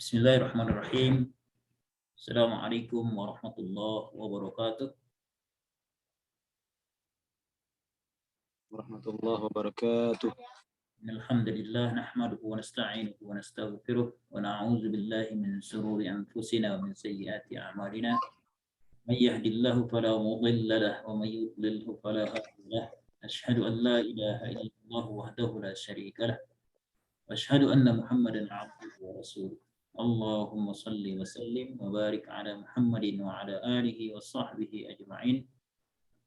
Bismillahirrahmanirrahim. Assalamualaikum warahmatullahi wabarakatuh. Warahmatullahi wabarakatuh. Alhamdulillah nahmaduhu wa nasta'inuhu wa nastaghfiruh wa na'udzu billahi min shururi anfusina wa min sayyiati a'malina. May yahdihillahu fala mudilla lahu wa may yudlilhu fala hadiya lahu. Asyhadu an la ilaha illallah wahdahu la syarika lahu wa asyhadu anna Muhammadan 'abduhu wa rasuluh. Allahumma salli wa sallim wa barik ala Muhammadin wa ala alihi wa sahbihi ajma'in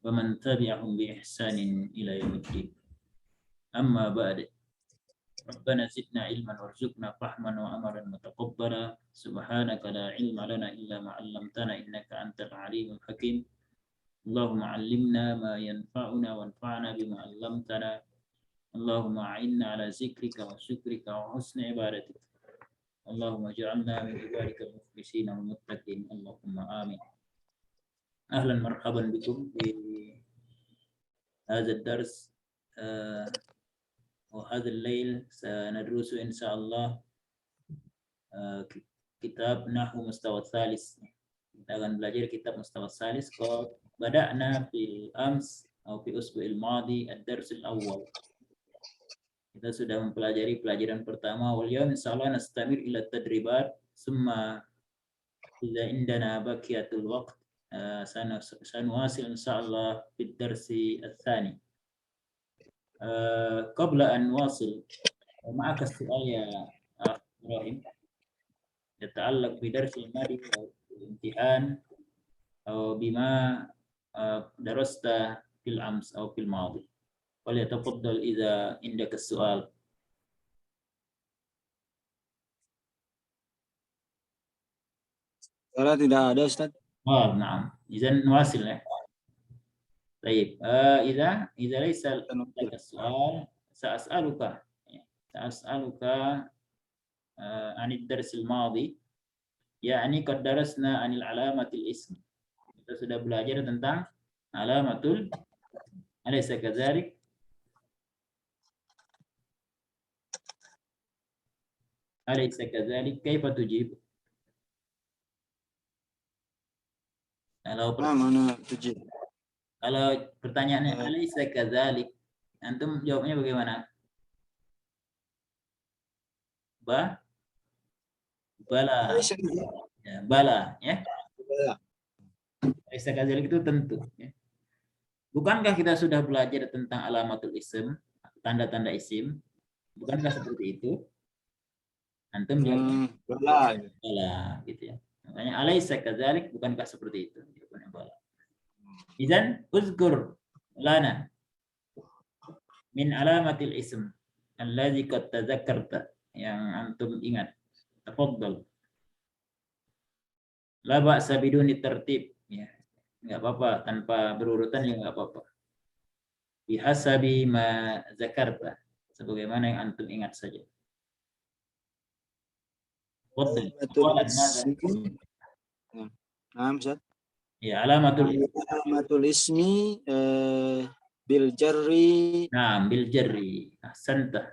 wa man tabi'ahum bi ihsanin ila yaumiddin. Amma ba'd. Rabbana zidna ilman warzuqna fahman wa amalan mutaqabbala. Subhanaka la ilma lana illa ma 'allamtana innaka antal alimul hakim. Allahumma 'allimna ma yanfa'una wanfa'na bima 'allamtana. Allahumma a'inna ala zikrika wa syukrika wa husni ibadatik. Allahumma ja'alna min ibadikal muflisin wal muttaqin. Allahumma amin. Ahlan marhaban bikum di hadha ad-dars wa hadha al-lail sanadrusu insyaallah kitab Nahwu Mustawa Tsalis. Kita akan belajar kitab Mustawa Tsalis. Qad bada'na fil ams atau fi usbu'il madi ad-dars al-awwal. Kita sudah mempelajari pelajaran pertama. Wal yawm insyaallah nastamir ila tadribat summa idza indana baqiyatul waqt sanuwasil insyaallah fid darsi ats-tsani. Qabla an wasil ma'aka su'al ya Ibrahim يتعلق بدرس الماضي أو الامتحان أو بما درست في الأمس أو في الماضي. فليتفضل إذا عندك السؤال. Kalau tidak ada, Ustaz. نعم. إذا نواصل. طيب. إذا ليس لك السؤال سأسألك عن الدرس الماضي. يعني قد درسنا عن العلامة الاسم. Kita sudah belajar tentang alamatul. Alaysa kadzalik? Alaysa kadzalik? Kaifa tujib? Kalau pertanyaannya alaysa kadzalik, antum jawabnya bagaimana? Bala. Ya, bala, ya. Alaysa kadzalik itu tentu, ya. Bukankah kita sudah belajar tentang alamatul ism, tanda-tanda isim? Bukankah seperti itu? Antum jawabnya bala, gitu ya. Makanya alaysa kadzalik, bukankah seperti itu? Jawabannya bala. Idzan uzkur lana min alamatil ism allazi qad tadzakarta, yang antum ingat. Tafaddal. La ba'sa biduni tertib, ya. Enggak apa-apa tanpa berurutan, ya enggak apa-apa. Bihasabi ma zakarta, sebagaimana yang antum ingat saja. Ya, alamatul ismi bil jarri. Nah, bil jarri. Ahsanta.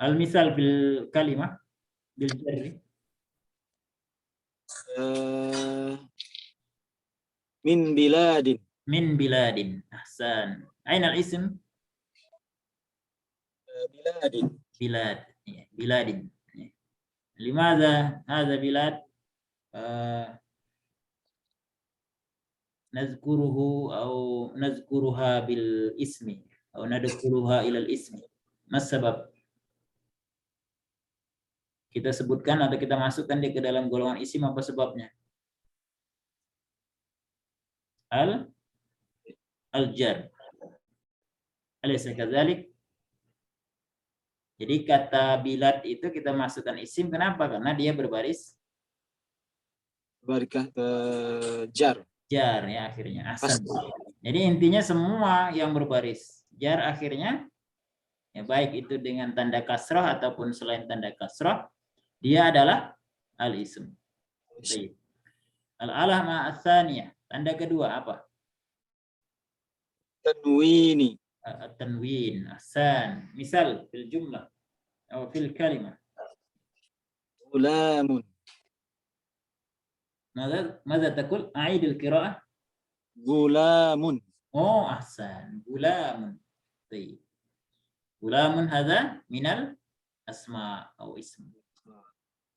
Al misal bil kalimah bil jarri. Min biladin. Min biladin. Ahsan. Aina al ism? Biladin. Bilad. Ya, biladin. Ya. Limadha hadha bilad? Nazkuruhu atau nazkuruha bil ismi atau nadkuruha ilal ismi. Mas sabab? Kita sebutkan atau kita masukkan dia ke dalam golongan isim, apa sebabnya? Al-jar. Alaysa kadzalik? Jadi kata bilad itu kita masukkan isim, kenapa? Karena dia berbaris jar. Jar, ya, akhirnya. Ahsan. Jadi intinya semua yang berbaris jar akhirnya, ya, baik itu dengan tanda kasroh ataupun selain tanda kasroh, dia adalah al-ism. Al-alamah ats-tsaniyah, tanda kedua apa? Tanwini. Tanwin. Ahsan. Misal fil jumlah atau fil kalimah. Gulamun. ماذا تقول؟ أعيد القراءة. غلام. Oh, ahsan. Gulamun. طيب. Gulamun هذا من الأسماء أو اسم.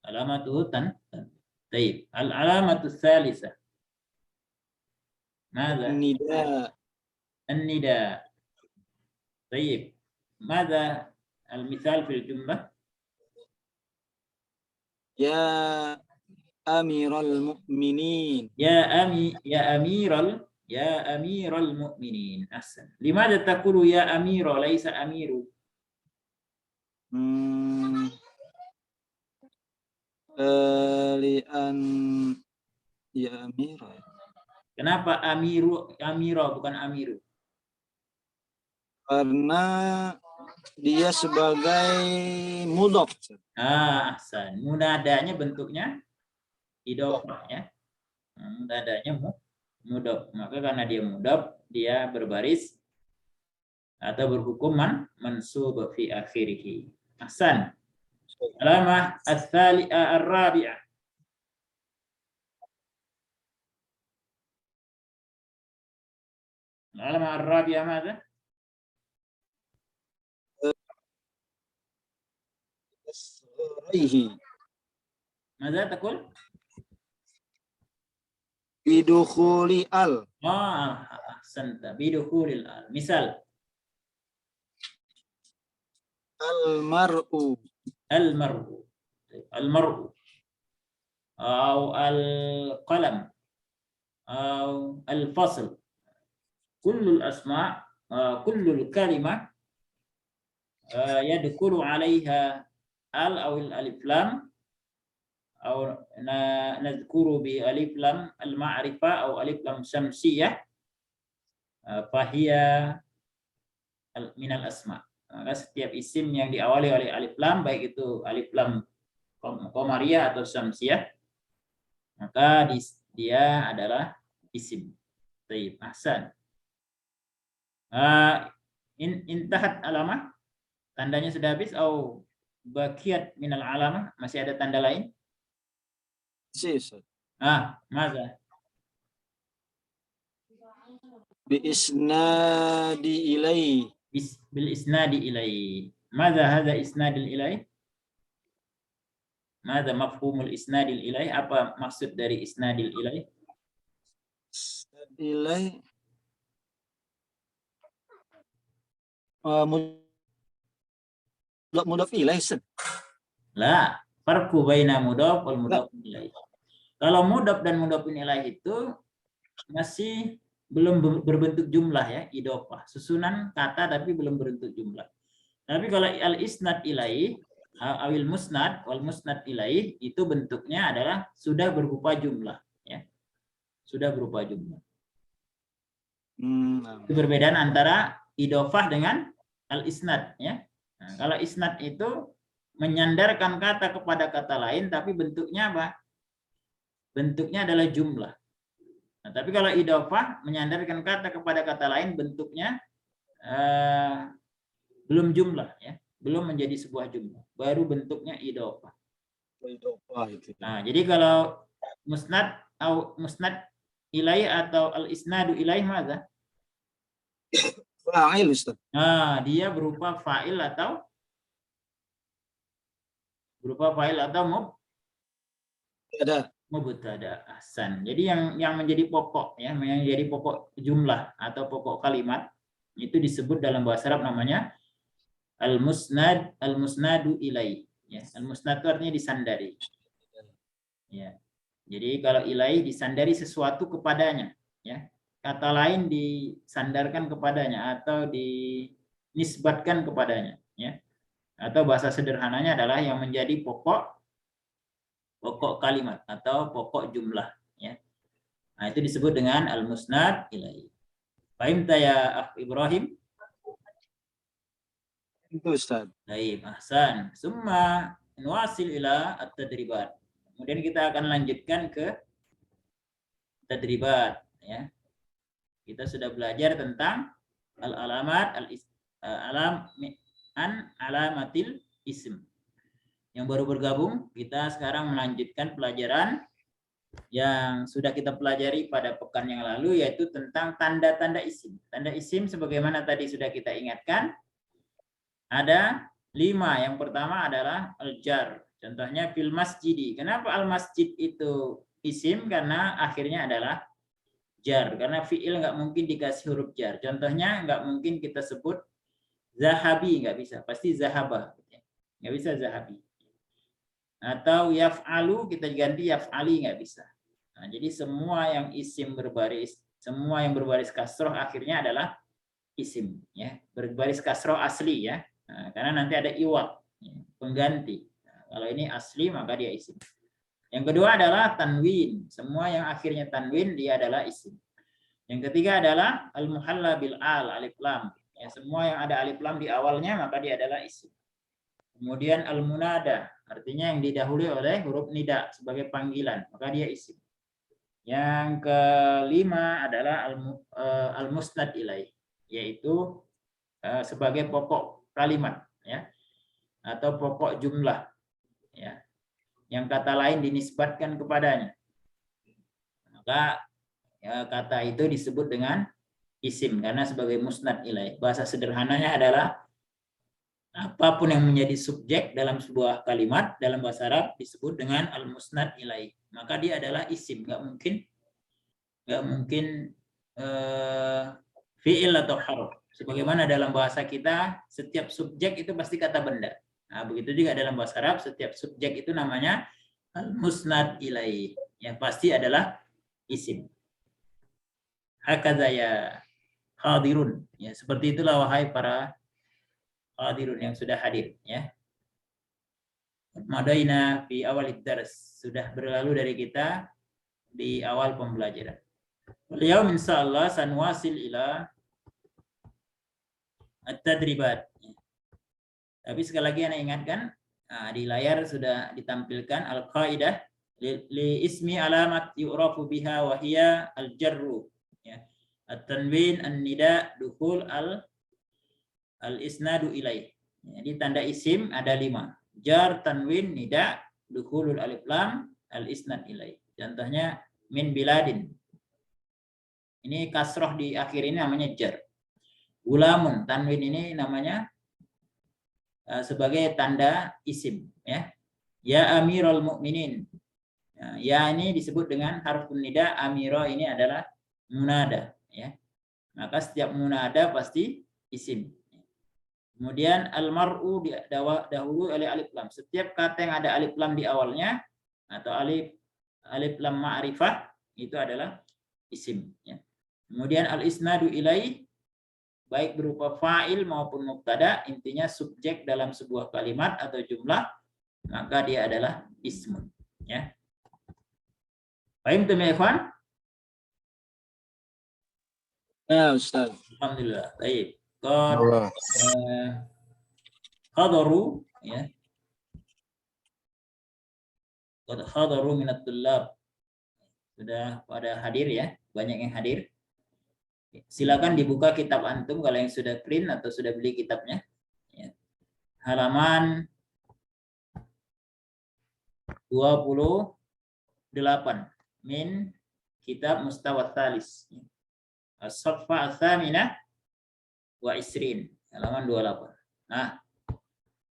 علامته تن. طيب. العلامة الثالثة ماذا؟ النداء. النداء. طيب. ماذا المثال في الجملة؟ يا أمير المؤمنين. يا أمير المؤمنين. أحسن. لماذا تقول يا أمير ليس أمير؟ لأن يا أمير. Kenapa Amiro bukan Amiru? Karena dia sebagai mudhof. Ahsan. Munadanya bentuknya idhofah ya. Munadanya mudhof. Maka karena dia mudhof, dia berbaris atau berhukum mansub fi akhirih. Ahsan. Alamah ar-rabi'ah. Alamah ar-rabi'ah ماذا؟ ماذا تقول؟ Bidukhuli al. Ahsanta. Bidukhulil al. Misal. Al-mar'u. Al-mar'u. Al-mar'u. Atau al-qalam. Atau al-fasl. Kullul asma' kullul kalimah yadkhulu 'alaiha al aw alif lam aw nadhkuru bi alif lam al-ma'rifah aw alif lam syamsiyah fahiya min al-asma'. Maka setiap isim yang diawali oleh alif lam, baik itu alif lam qamariyah atau syamsiyah, maka dia adalah isim. Baik, ahsan. Intahat alamah, tandanya sudah habis atau baqiyat minal alamah, masih ada tanda lain? Maza? Bi isnadi ilai. Bil isnadi ilai. Maza hadza isnadil ilai? Maza mafhumul isnadil ilai? Apa maksud dari isnadil ilai? Ilai mudhaf ilaih. La, farqu baina mudhaf wal mudhaf ilaih. Kalau mudhaf dan mudhaf ilaih itu masih belum berbentuk jumlah ya, idhofah. Susunan kata tapi belum berbentuk jumlah. Tapi kalau al-isnad ilaih awil musnad wal musnad ilaih itu bentuknya adalah sudah berupa jumlah ya. Sudah berupa jumlah. Itu perbedaan antara idhofah dengan al-isnad ya. Nah, kalau isnad itu menyandarkan kata kepada kata lain tapi bentuknya apa? Bentuknya adalah jumlah. Nah, tapi kalau idhofah menyandarkan kata kepada kata lain bentuknya belum jumlah ya, belum menjadi sebuah jumlah, baru bentuknya idhofah. Nah, jadi kalau musnad ilaih atau al-isnadu ilaih mana? Fa'il, Ustaz. Nah, dia berupa fa'il atau mubtada. Ahsan. Jadi yang menjadi pokok ya, yang menjadi pokok jumlah atau pokok kalimat itu disebut dalam bahasa Arab namanya al-musnadu ilaih. Ya, al-musnad itu artinya disandari. Ya. Jadi kalau ilaih disandari sesuatu kepadanya, ya. Kata lain disandarkan kepadanya atau dinisbatkan kepadanya, ya. Atau bahasa sederhananya adalah yang menjadi pokok kalimat atau pokok jumlah, ya. Nah, itu disebut dengan al-musnad ilaih. Fahimta ya Akh Ibrahim? Itu Ustaz. Baik, ahsan. Summa nuwasil ila at-tadribat. Kemudian kita akan lanjutkan ke tadribat, ya. Kita sudah belajar tentang al-alamat alamatil ism. Yang baru bergabung, kita sekarang melanjutkan pelajaran yang sudah kita pelajari pada pekan yang lalu, yaitu tentang tanda-tanda isim. Tanda isim sebagaimana tadi sudah kita ingatkan, ada 5. Yang pertama adalah al-jar. Contohnya fil masjidi. Kenapa al-masjid itu isim? Karena akhirnya adalah jar. Karena fi'il nggak mungkin dikasih huruf jar. Contohnya nggak mungkin kita sebut zahabi, nggak bisa. Pasti zahabah. Nggak bisa zahabi. Atau yaf'alu kita ganti yaf'ali, nggak bisa. Nah, jadi semua yang isim berbaris, semua yang berbaris kasroh akhirnya adalah isim, ya, berbaris kasroh asli, ya. Nah, karena nanti ada iwat, ya, pengganti. Nah, kalau ini asli maka dia isim. Yang kedua adalah tanwin, semua yang akhirnya tanwin dia adalah isim. Yang ketiga adalah al-muhalla bil al, alif lam, ya, semua yang ada alif lam di awalnya maka dia adalah isim. Kemudian al-munada, artinya yang didahului oleh huruf nida sebagai panggilan, maka dia isim. Yang kelima adalah al-musnad ilaih, yaitu sebagai pokok kalimat, ya, atau pokok jumlah, ya, yang kata lain dinisbatkan kepadanya. Maka ya, kata itu disebut dengan isim karena sebagai musnad ilaih. Bahasa sederhananya adalah apapun yang menjadi subjek dalam sebuah kalimat dalam bahasa Arab disebut dengan al-musnad ilaih. Maka dia adalah isim, nggak mungkin fi'il atau harf. Sebagaimana dalam bahasa kita setiap subjek itu pasti kata benda. Nah, begitu juga dalam bahasa Arab setiap subjek itu namanya al-musnad ilaih. Yang pasti adalah isim. Hakadha ya hadirun. Ya, seperti itulah wahai para hadirun yang sudah hadir, ya. Madaina fi awalid dars, sudah berlalu dari kita di awal pembelajaran. Beliau insyaallah sanwasil ila at-tadribat. Tapi sekali lagi ana ingatkan, di layar sudah ditampilkan al-qaidah li ismi alamat yu'rafu biha wa hiya al-jarru, ya. At-tanwin, an-nida, dukhul, al-isnadu ilaih. Jadi tanda isim ada 5. Jar, tanwin, nida, dukhulul alif lam, al-isnad ilaih. Contohnya min biladin. Ini kasroh di akhir ini namanya jar. Gulamun, tanwin ini namanya sebagai tanda isim, ya. Ya amirul mukminin. Ya ini disebut dengan harfun nida, amiro ini adalah munada, ya. Maka setiap munada pasti isim. Kemudian al-mar'u dahulu oleh alif lam. Setiap kata yang ada alif lam di awalnya atau alif lam ma'rifah itu adalah isim, ya. Kemudian al-isnadu ilaih baik berupa fa'il maupun mubtada, intinya subjek dalam sebuah kalimat atau jumlah, maka dia adalah ismun, ya. Paham tuh ya, ikhwan? Ya, Ustaz. Alhamdulillah. Baik. Hadaru, ya. Qad hadaru minat tullab. Sudah pada hadir, ya. Banyak yang hadir. Silakan dibuka kitab antum kalau yang sudah print atau sudah beli kitabnya, ya. Halaman 28 min kitab Mustawat Thalis. As-Saffa Ats-Tsaminah wa Isrin, halaman 28. Nah,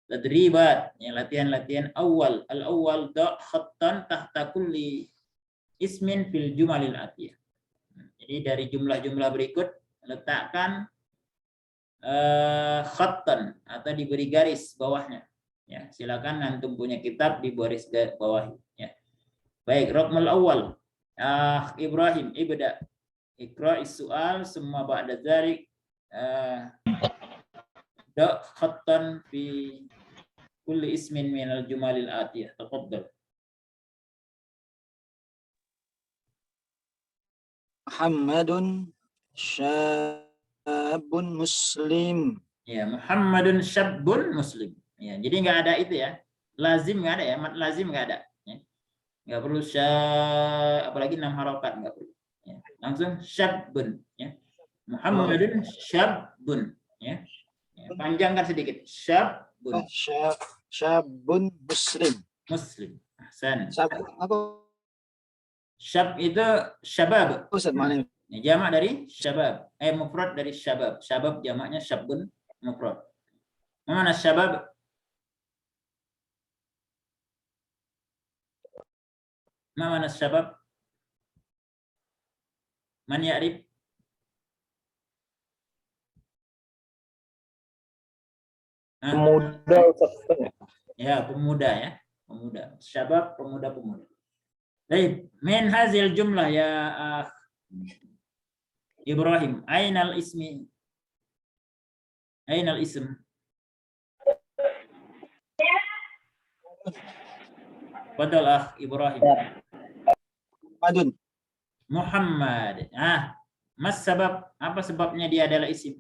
tadribat, ya, latihan-latihan awal. Al-awwal da' khattan tahta kulli ismin fil jumalil atiyah. Jadi dari jumlah-jumlah berikut letakkan khattan atau diberi garis bawahnya. Ya, silakan antum punya kitab di baris bawah, ya. Baik, raqmul awal. Ibrahim ibda. Iqra'is su'al summa ba'da dzalik da' khattan fi kulli ismin minal jumalil atiyah. Tafadhal. Muhammadun syabun muslim. Ya, Muhammadun syabun muslim. Ya, jadi nggak ada itu, ya. Lazim nggak ada, ya. Mat lazim nggak ada. Ya. Nggak perlu apalagi 6 harokat nggak perlu. Ya. Langsung syabun, ya. Muhammadun syabun, ya. Ya, panjangkan sedikit. Syabun. Syabun muslim. Muslim. Ahsan. Syabun apa? Syab itu syabab. Ustaz mana? Jamak dari syabab. Mufrad dari syabab. Syabab jamaknya syabun mufrad. Mana syabab? Mana syabab? Man ya'rif? Pemuda Ustaz. Ya, pemuda ya. Pemuda. Syabab, pemuda-pemuda. Baik, min hazil jumlah ya Ibrahim. Ainal ismi? Ainal ism? Fadal Ibrahim. Muhammadun. Muhammad. Mas sebab apa sebabnya dia adalah isim?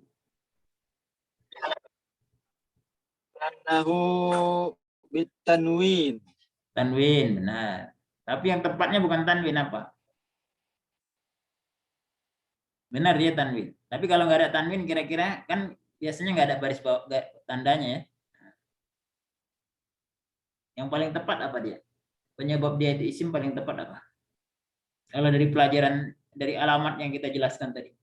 Annahu bitanwin. Tanwin, benar. Tapi yang tepatnya bukan tanwin apa? Benar dia tanwin. Tapi kalau nggak ada tanwin kira-kira kan biasanya nggak ada baris bawah tandanya ya. Yang paling tepat apa dia? Penyebab dia itu isim paling tepat apa? Kalau dari pelajaran dari alamat yang kita jelaskan tadi.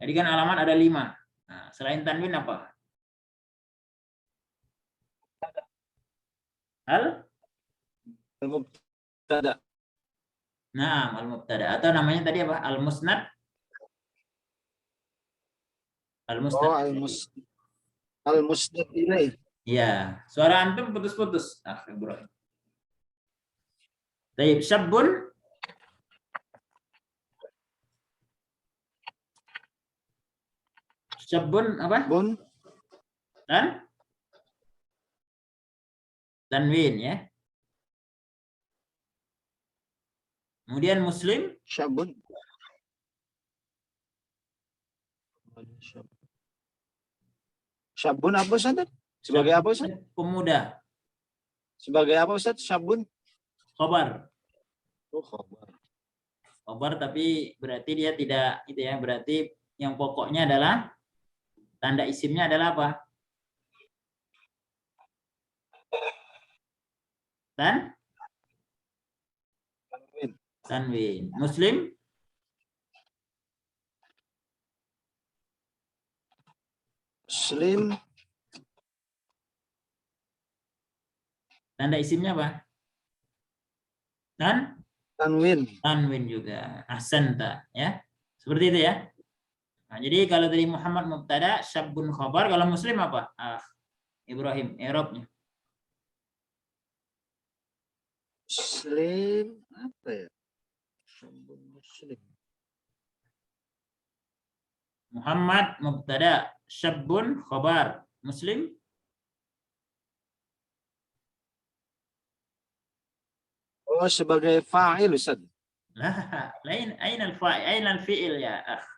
Jadi kan alamat ada 5. Nah, selain tanwin apa? Al-mubtada. Nah, al-mubtada atau namanya tadi apa? Al-musnad. Al-musnad. Oh, al-musnad ilaih. Iya, suara antum putus-putus. Ibrahim. Taib syabun. Syabun apa? Bun. Tanwin ya. Kemudian muslim. Syabun. Syabun apa Ustaz? Sebagai apa Ustaz? Pemuda. Sebagai apa Ustaz? Syabun. Khobar. Oh, khabar. Khobar tapi berarti dia tidak itu ya, berarti yang pokoknya adalah tanda isimnya adalah apa? Tanwin. Muslim? Muslim. Tanda isimnya apa? Tanwin. Tanwin juga. Ahsanta ya. Seperti itu ya. Nah, jadi kalau dari Muhammad mubtada, syabun khabar, kalau muslim apa? Ibrahim, i'rabnya. Muslim apa ya? Syabun muslim. Muhammad mubtada, syabun khabar, muslim. Oh, sebagai fa'il Ustaz. Lah, lain ainal fa'il, ainal fi'il ya akh.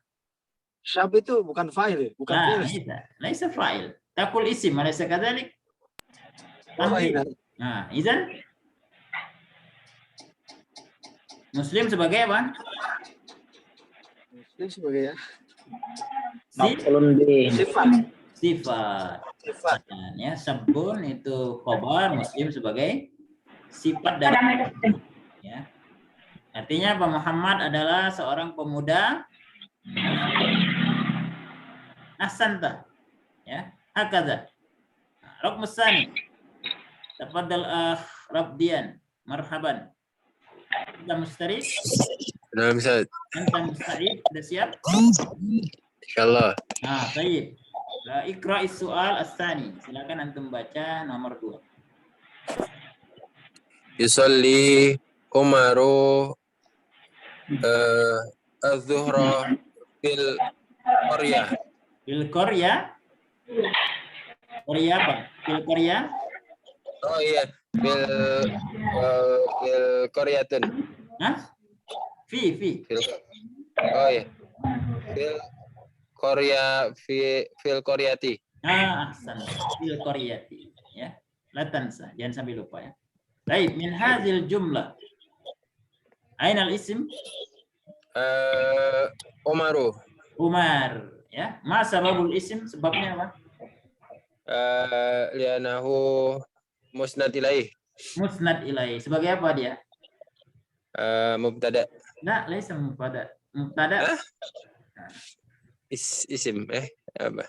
Syab itu bukan fa'il, bukan fi'il. Laisa fa'il. Takul isim, alaysa kadzalik? Nah, izan muslim sebagai apa? Muslim sebagai ya. Sifat. Sifat. Ya, sabun itu khobar, muslim sebagai sifat dari ya. Artinya Pak Muhammad adalah seorang pemuda. Ahsanta. Ya, hakadha. Raqm tsani. Tafaddal Rabdian. Marhaban. Anta mustarid? Nah, Ustaz. Anta musta'id? Sudah siap? Insyaallah. Baik. Iqra'is soal as-tsani. Silakan antum baca nomor 2. Yusalli Umaru az-zuhra fil qaryah. Fil qaryah? Qaryah apa? Fil qaryah? Oh iya, fil qaryatun. Fi. Oh iya. Fil qaryati. Ahsan. Fil qaryati, ya. La tansa, jangan sampai lupa ya. Baik, min hadzal jumlah. Aina al-ism? Umaru. Umar, ya. Ma sababul ism? Sebabnya apa? Lianahu musnad ilaih. Musnad ilaih. Sebagai apa dia? Mubtada. Nah, laisa mubtada. Mubtada. Hah? Isim. Apa?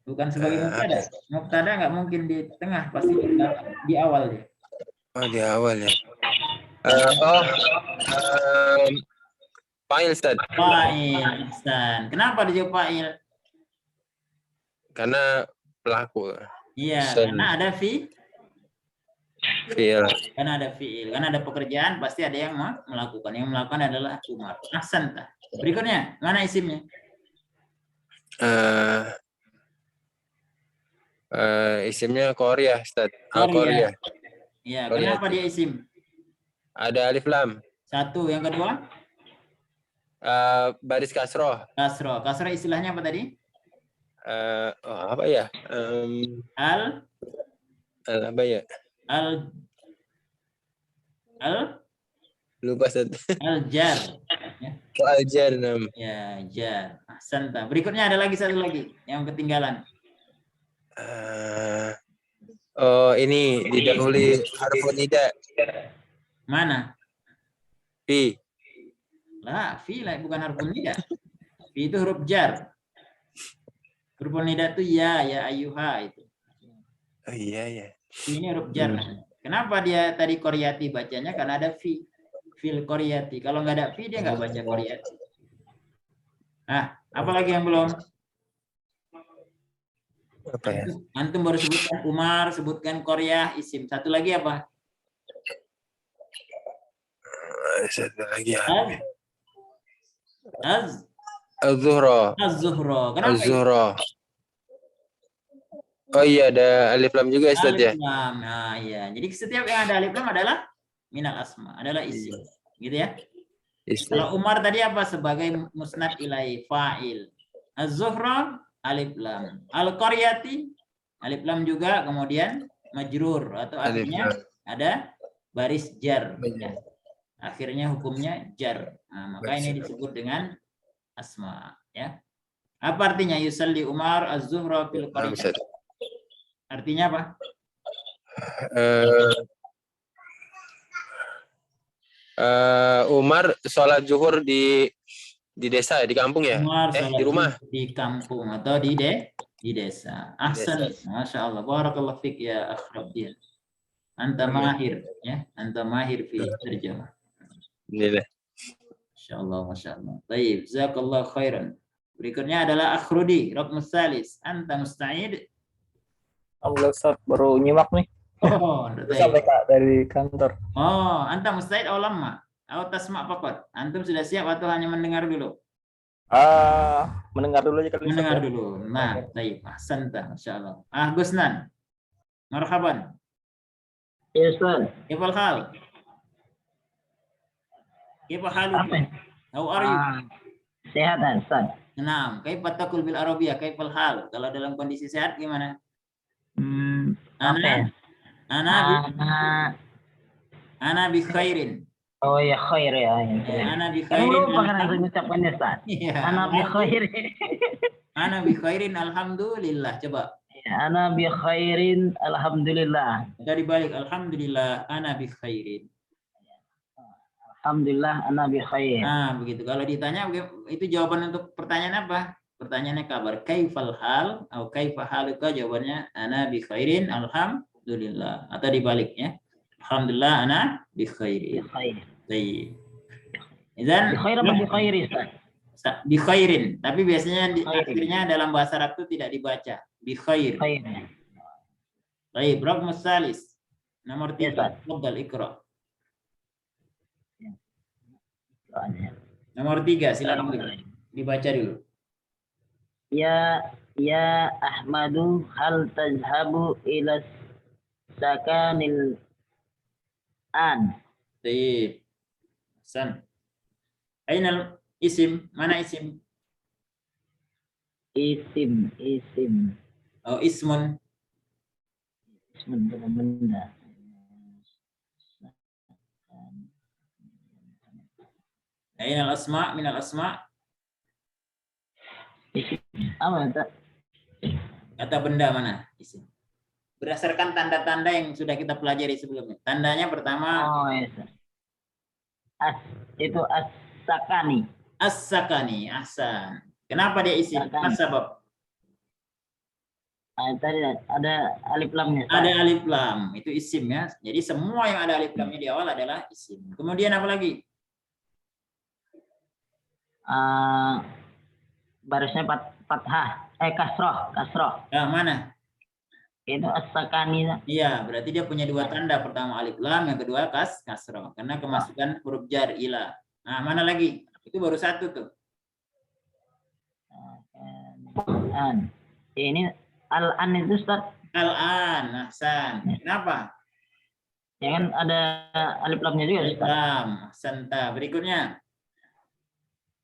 Bukan sebagai mubtada. Mubtada nggak mungkin di tengah, pasti di awal dia. Oh, di awal ya. Fa'il, Ustaz. Fa'il. Ihsan. Kenapa dia fa'il? Karena pelaku. Iya, Ihsan. karena ada Fi'il. karena ada fi'il. Karena ada pekerjaan, pasti ada yang melakukan. Yang melakukan adalah Umar. Ahsan. Berikutnya, mana isimnya? Isimnya Korea, Ustaz. Korea. Korea. Iya, Korea. kenapa dia isim? Ada alif lam. Satu, yang kedua? Baris kasroh. Kasroh. Kasroh istilahnya apa tadi? Apa ya? Apa ya? Lupa, Ustaz. Al-jar. Ya. Al-jar. Ya, jar. Ahsan. Berikutnya ada lagi satu lagi yang ketinggalan. Ini didahului harfun nida. Mana? Fi. Lah, fi lah, bukan harfun nida. Fi itu huruf jar. Huruf nida itu ya ayuha itu. Oh iya ya. Ini huruf jar. Kenapa dia tadi Koryati bacanya? Karena ada fi. Fil Koryati. Kalau nggak ada fi dia nggak baca Koryati. Apalagi yang belum? Apa ya? Antum baru sebutkan Umar, sebutkan Korea, isim. Satu lagi apa? Satu lagi ya. Az-Zuhra. Kenapa? Az-Zuhra. Oh iya, ada alif lam juga, Ustaz ya. Alif lam. Nah, iya. Jadi setiap yang ada alif lam adalah minal asma, adalah isim. Gitu ya. Kalau Umar tadi apa? Sebagai musnad ilai, fa'il. Az-Zuhra, alif lam. Al-Qaryati, alif lam juga, kemudian majrur atau artinya ada baris jar. Ya. Akhirnya hukumnya jar. Nah, maka ini disebut dengan asma. Ya. Apa artinya? Yusalli Umar az-Zuhra fil qaryah. Artinya apa? Umar sholat zuhur di desa, di kampung ya? Umar Di rumah. Di kampung atau di desa. Ahsan. Masya Allah. Barakallahu fiik ya Akhrabdin. Anta mahir. Ya. Anta mahir fi terjemah. Masya Allah. Masya Allah. Baik. Jazakallah khairan. Berikutnya adalah Akhrudi. Raqmus salis. Anta musta'id. Alhamdulillah, Ustaz, baru nyimak nih. Oh, sampai Kak dari kantor. Oh, anta musta'id atau lama? Atau tasma' faqat? Antum sudah siap atau hanya mendengar dulu? Mendengar dulu aja kali. Mendengar dulu. Nah, baik. Ahsanta, masyaallah. Gusnan. Marhaban. Ya, Ustaz. Kifal hal? Kifal halukum? How are you? Sehat, Ustaz. Nah, kaifa taqul bil arabiyah? Kaifal hal? Kalau dalam kondisi sehat gimana? Ana bi khairin. Oh ya, khair ya. Ana bi khairin. Lupa kan harus mengucapkannya, Ustaz. Ana bi khairin. Ana bi khairin alhamdulillah. Coba. Ana bi khairin alhamdulillah. Dari balik alhamdulillah ana bi khairin. Alhamdulillah ana bi khair. Nah, begitu. Kalau ditanya itu jawaban untuk pertanyaan apa? Pertanyaannya kabar kaifal hal atau kaifa haluka, jawabannya ana bi khairin alhamdulillah, atau dibaliknya alhamdulillah ana bi khairin. Baik. Idzan bi khair apa bi khairi, Ustaz? Bi khairin, tapi biasanya di akhirnya dalam bahasa Arab itu tidak dibaca bi khair. Baik, raqmus salis. Nomor 3. Tafadhal Iqra. Nomor 3, silakan dibaca dulu. Ya Ahmadu, hal tazhabu ila sakanil an? Baik. Hasan. Ainal isim? Mana isim? Isim. Oh, ismun. Ismun benda. Ainal asma, minal asma. Apa itu? Kata benda mana isim? Berdasarkan tanda-tanda yang sudah kita pelajari sebelumnya. Tandanya pertama Oh, yes. Itu as-sakani. as-sakani, ahsan. Kenapa dia isim? Sakani. Mas sabab? Tadi ada alif lamnya. Ustaz. Ada alif lam, itu isim ya. Jadi semua yang ada alif lamnya di awal adalah isim. Kemudian apa lagi? Barisnya fathah. Kasroh. Nah, mana? Itu as-sakani. Iya, berarti dia punya dua tanda. Pertama alif lam, yang kedua kasroh. Karena kemasukan huruf jar ila. Nah, mana lagi? Itu baru satu tuh. Ini al-an itu Ustaz. Al-an, ahsan. Kenapa? Ya kan ada alif lamnya juga Alif Ustaz. lam, ahsanta. Berikutnya.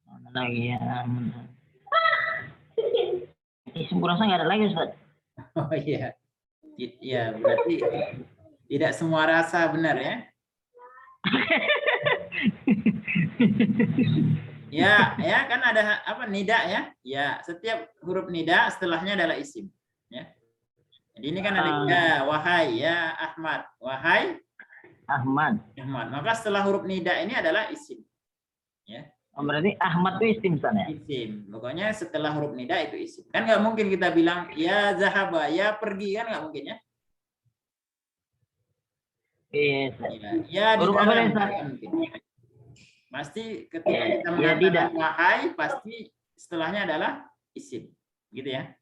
Mana lagi ya? Isim kurasa nggak ada lagi Ustaz. Oh iya. Iya, berarti tidak semua rasa benar ya. Ya kan ada apa nida ya? Ya, setiap huruf nida setelahnya adalah isim, ya. Jadi ini kan ada ya, wahai ya Ahmad, wahai Ahmad. Maka setelah huruf nida ini adalah isim. Ya. Oh, berarti Ahmad itu isim Ustaz ya? Isim. Pokoknya setelah huruf nida itu isim. Kan nggak mungkin kita bilang ya zahaba, ya pergi, kan nggak mungkin ya. Iya. Ya di Huruf apa dalam, ya, Ustaz? kan mungkin. Pasti ketika kita Ya, tidak. mengatakan wahai, pasti setelahnya adalah isim. Gitu ya.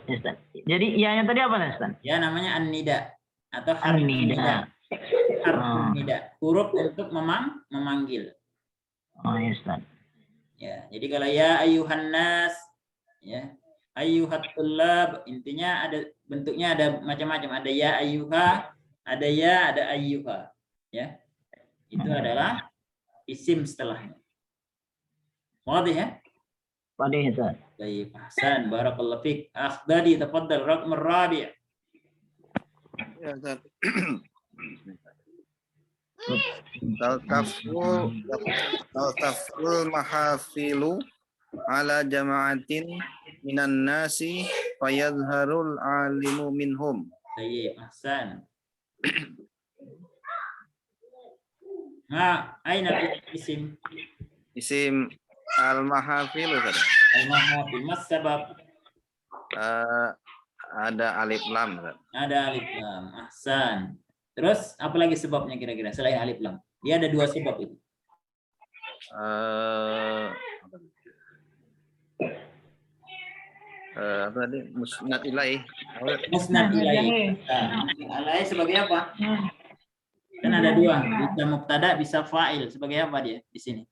Ustaz. Jadi yang tadi apa Ustaz? Ya namanya an-nida atau harf An-nida. nida. Harf Oh. nida. Huruf untuk memanggil. Oh, ya Ustaz. Ya, jadi kalau ya ayuhan nas, ya ayuhat tullab, intinya ada bentuknya ada macam-macam. Ada ya ayuha, ada ya, ada ayuha. Ya, itu adalah isim setelahnya. Wadih ya? Wadih Ustaz. Baik, ahsan, barakallahu fiik. Akhdadi, tafaddal, raqm ar-rabi'. Ya, Ustaz. Taltaful mahafilu ala jama'atin minan nasi fayadharul alimu minhum. Baik, ahsan. Nah, aina isim Isim al-mahafil Ustaz. al-mahafil mas sabab? Ada alif lam Ustaz. Ada alif lam. Ahsan. Terus apa lagi sebabnya kira-kira selain alif lam? Dia ada dua sebab itu. Apa tadi? Musnad ilai. Musnad ilaih. Ilaih sebagai apa? Kan ada dua, bisa mubtada, bisa fa'il. Sebagai apa dia di sini?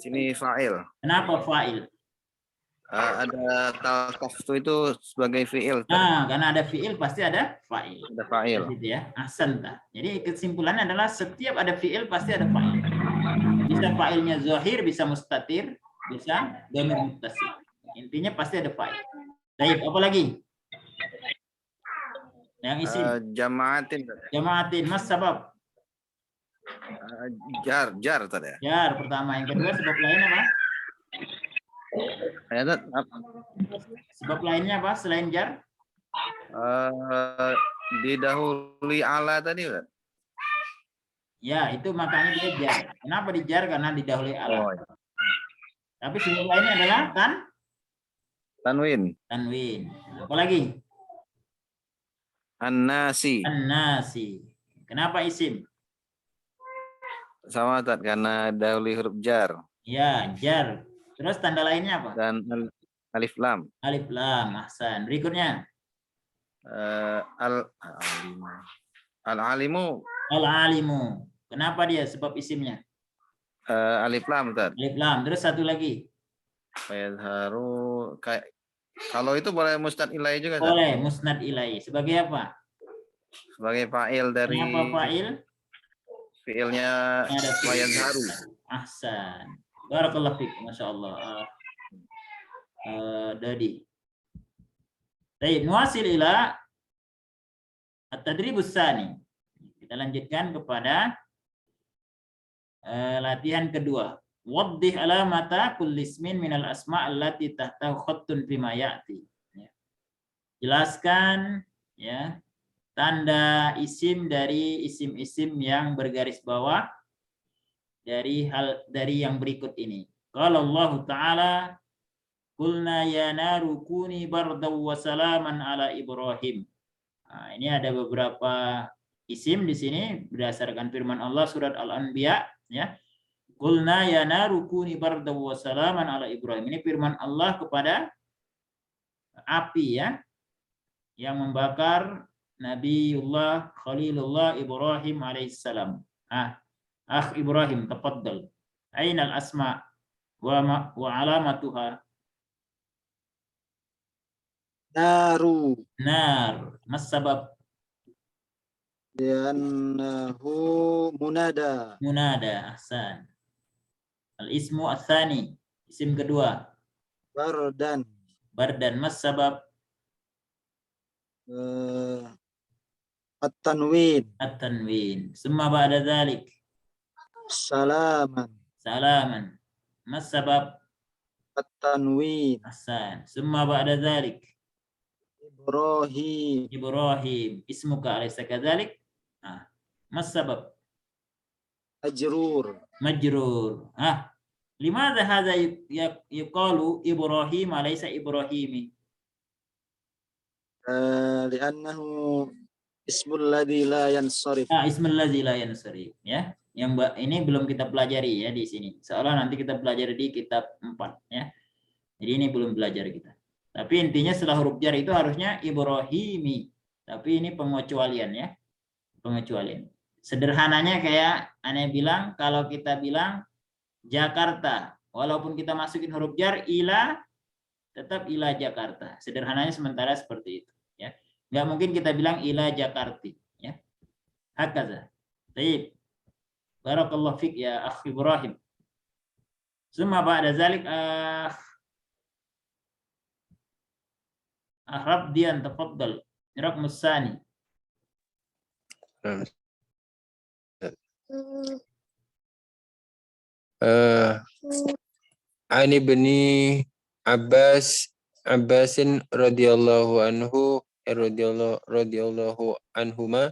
Sini fa'il. Kenapa fa'il? Ada taltaftu itu sebagai fi'il. Nah, karena ada fi'il pasti ada fa'il. Ada fa'il. Gitu ya. Ahsanta. Jadi kesimpulannya adalah setiap ada fi'il pasti ada fa'il. Bisa fa'ilnya zahir, bisa mustatir, bisa dhamir muttasil. Intinya pasti ada fa'il. Baik, apa lagi? Yang isim. Jamaatin. Jamaatin, mas sabab. Jar tadi ya. Jar pertama, yang kedua sebab lain apa? Sebab lainnya apa selain jar? Didahului ala tadi Ustaz. Ya, itu makanya dia jar. Kenapa dijar? Karena didahului ala. Oh, ya. Tapi sebab lainnya adalah Tanwin. tanwin. Apa lagi? An-nasi. An-nasi. Kenapa isim? Sama Ustaz, karena dahului huruf jar Ya, jar. Terus tanda lainnya apa? dan alif lam. Alif lam. Ahsan. Berikutnya. Al-alimu. Al-alimu. Kenapa dia? Sebab isimnya. Alif lam Ustaz. Alif lam. Terus satu lagi. Fayadharu kalau itu boleh musnad ilai juga Ustaz. Boleh. Musnad ilai. Sebagai apa? Sebagai fa'il dari Kenapa fa'il? fi'ilnya Ada fi'il. fayadharu. Ahsan. Barakallahu fiik. Masya Allah. Dadi. Baik, nuasil ila at-tadribus tsani. Kita lanjutkan kepada latihan kedua. Waddih alamata kulli ismin minal asma' allati tahtahu khattun fima ya'ti. Jelaskan ya tanda isim dari isim-isim yang bergaris bawah dari yang berikut ini. Qala Allah Ta'ala, qulna ya naru kuni bardaw wa salaman ala Ibrahim. Nah, ini ada beberapa isim di sini berdasarkan firman Allah surat Al-Anbiya ya. Qulna ya naru kuni bardaw wa salaman ala Ibrahim. Ini firman Allah kepada api ya yang membakar Nabiullah Khalilullah Ibrahim alaihissalam. Ibrahim, tafaddal. Aina al-asma wa alamatuha? Naru. Nar. Mas sabab? Liannahu munada. Munada. Ahsan. Al-ismu al-thani. Isim kedua. Bardan. Bardan. Mas sabab? At-tanwin. At-tanwin. Summa ba'da dhalik. Salaman. Salaman. Mas sabab? At-tanwin. Ahsan. Summa ba'da dhalik. Ibrahim. Ibrahim. Ismuka alaysa kadhalik? Mas sabab? Majrur. Majrur. Limadha hadha yuqalu Ibrahim alaysa Ibrahimi? Li'annahu ismul ladzi la yansarif. Ismul ladzi la yansarif ya. Yang ini belum kita pelajari ya di sini. Seolah nanti kita pelajari di kitab 4 ya. Jadi ini belum belajar kita. Tapi intinya setelah huruf jar itu harusnya Ibrahimi. Tapi ini pengecualian ya. Pengecualian. Sederhananya kayak aneh bilang, kalau kita bilang Jakarta, walaupun kita masukin huruf jar ila, tetap ila Jakarta. Sederhananya sementara seperti itu ya. Nggak mungkin kita bilang ila Jakarti ya. Hakaza. Baik. Barakallahu fik ya akh Ibrahim. Summa ba'da zalik Rabdian tafaddal. Raqm tsani. Ani bani Abbasin radhiyallahu anhu radhiyallahu anhuma.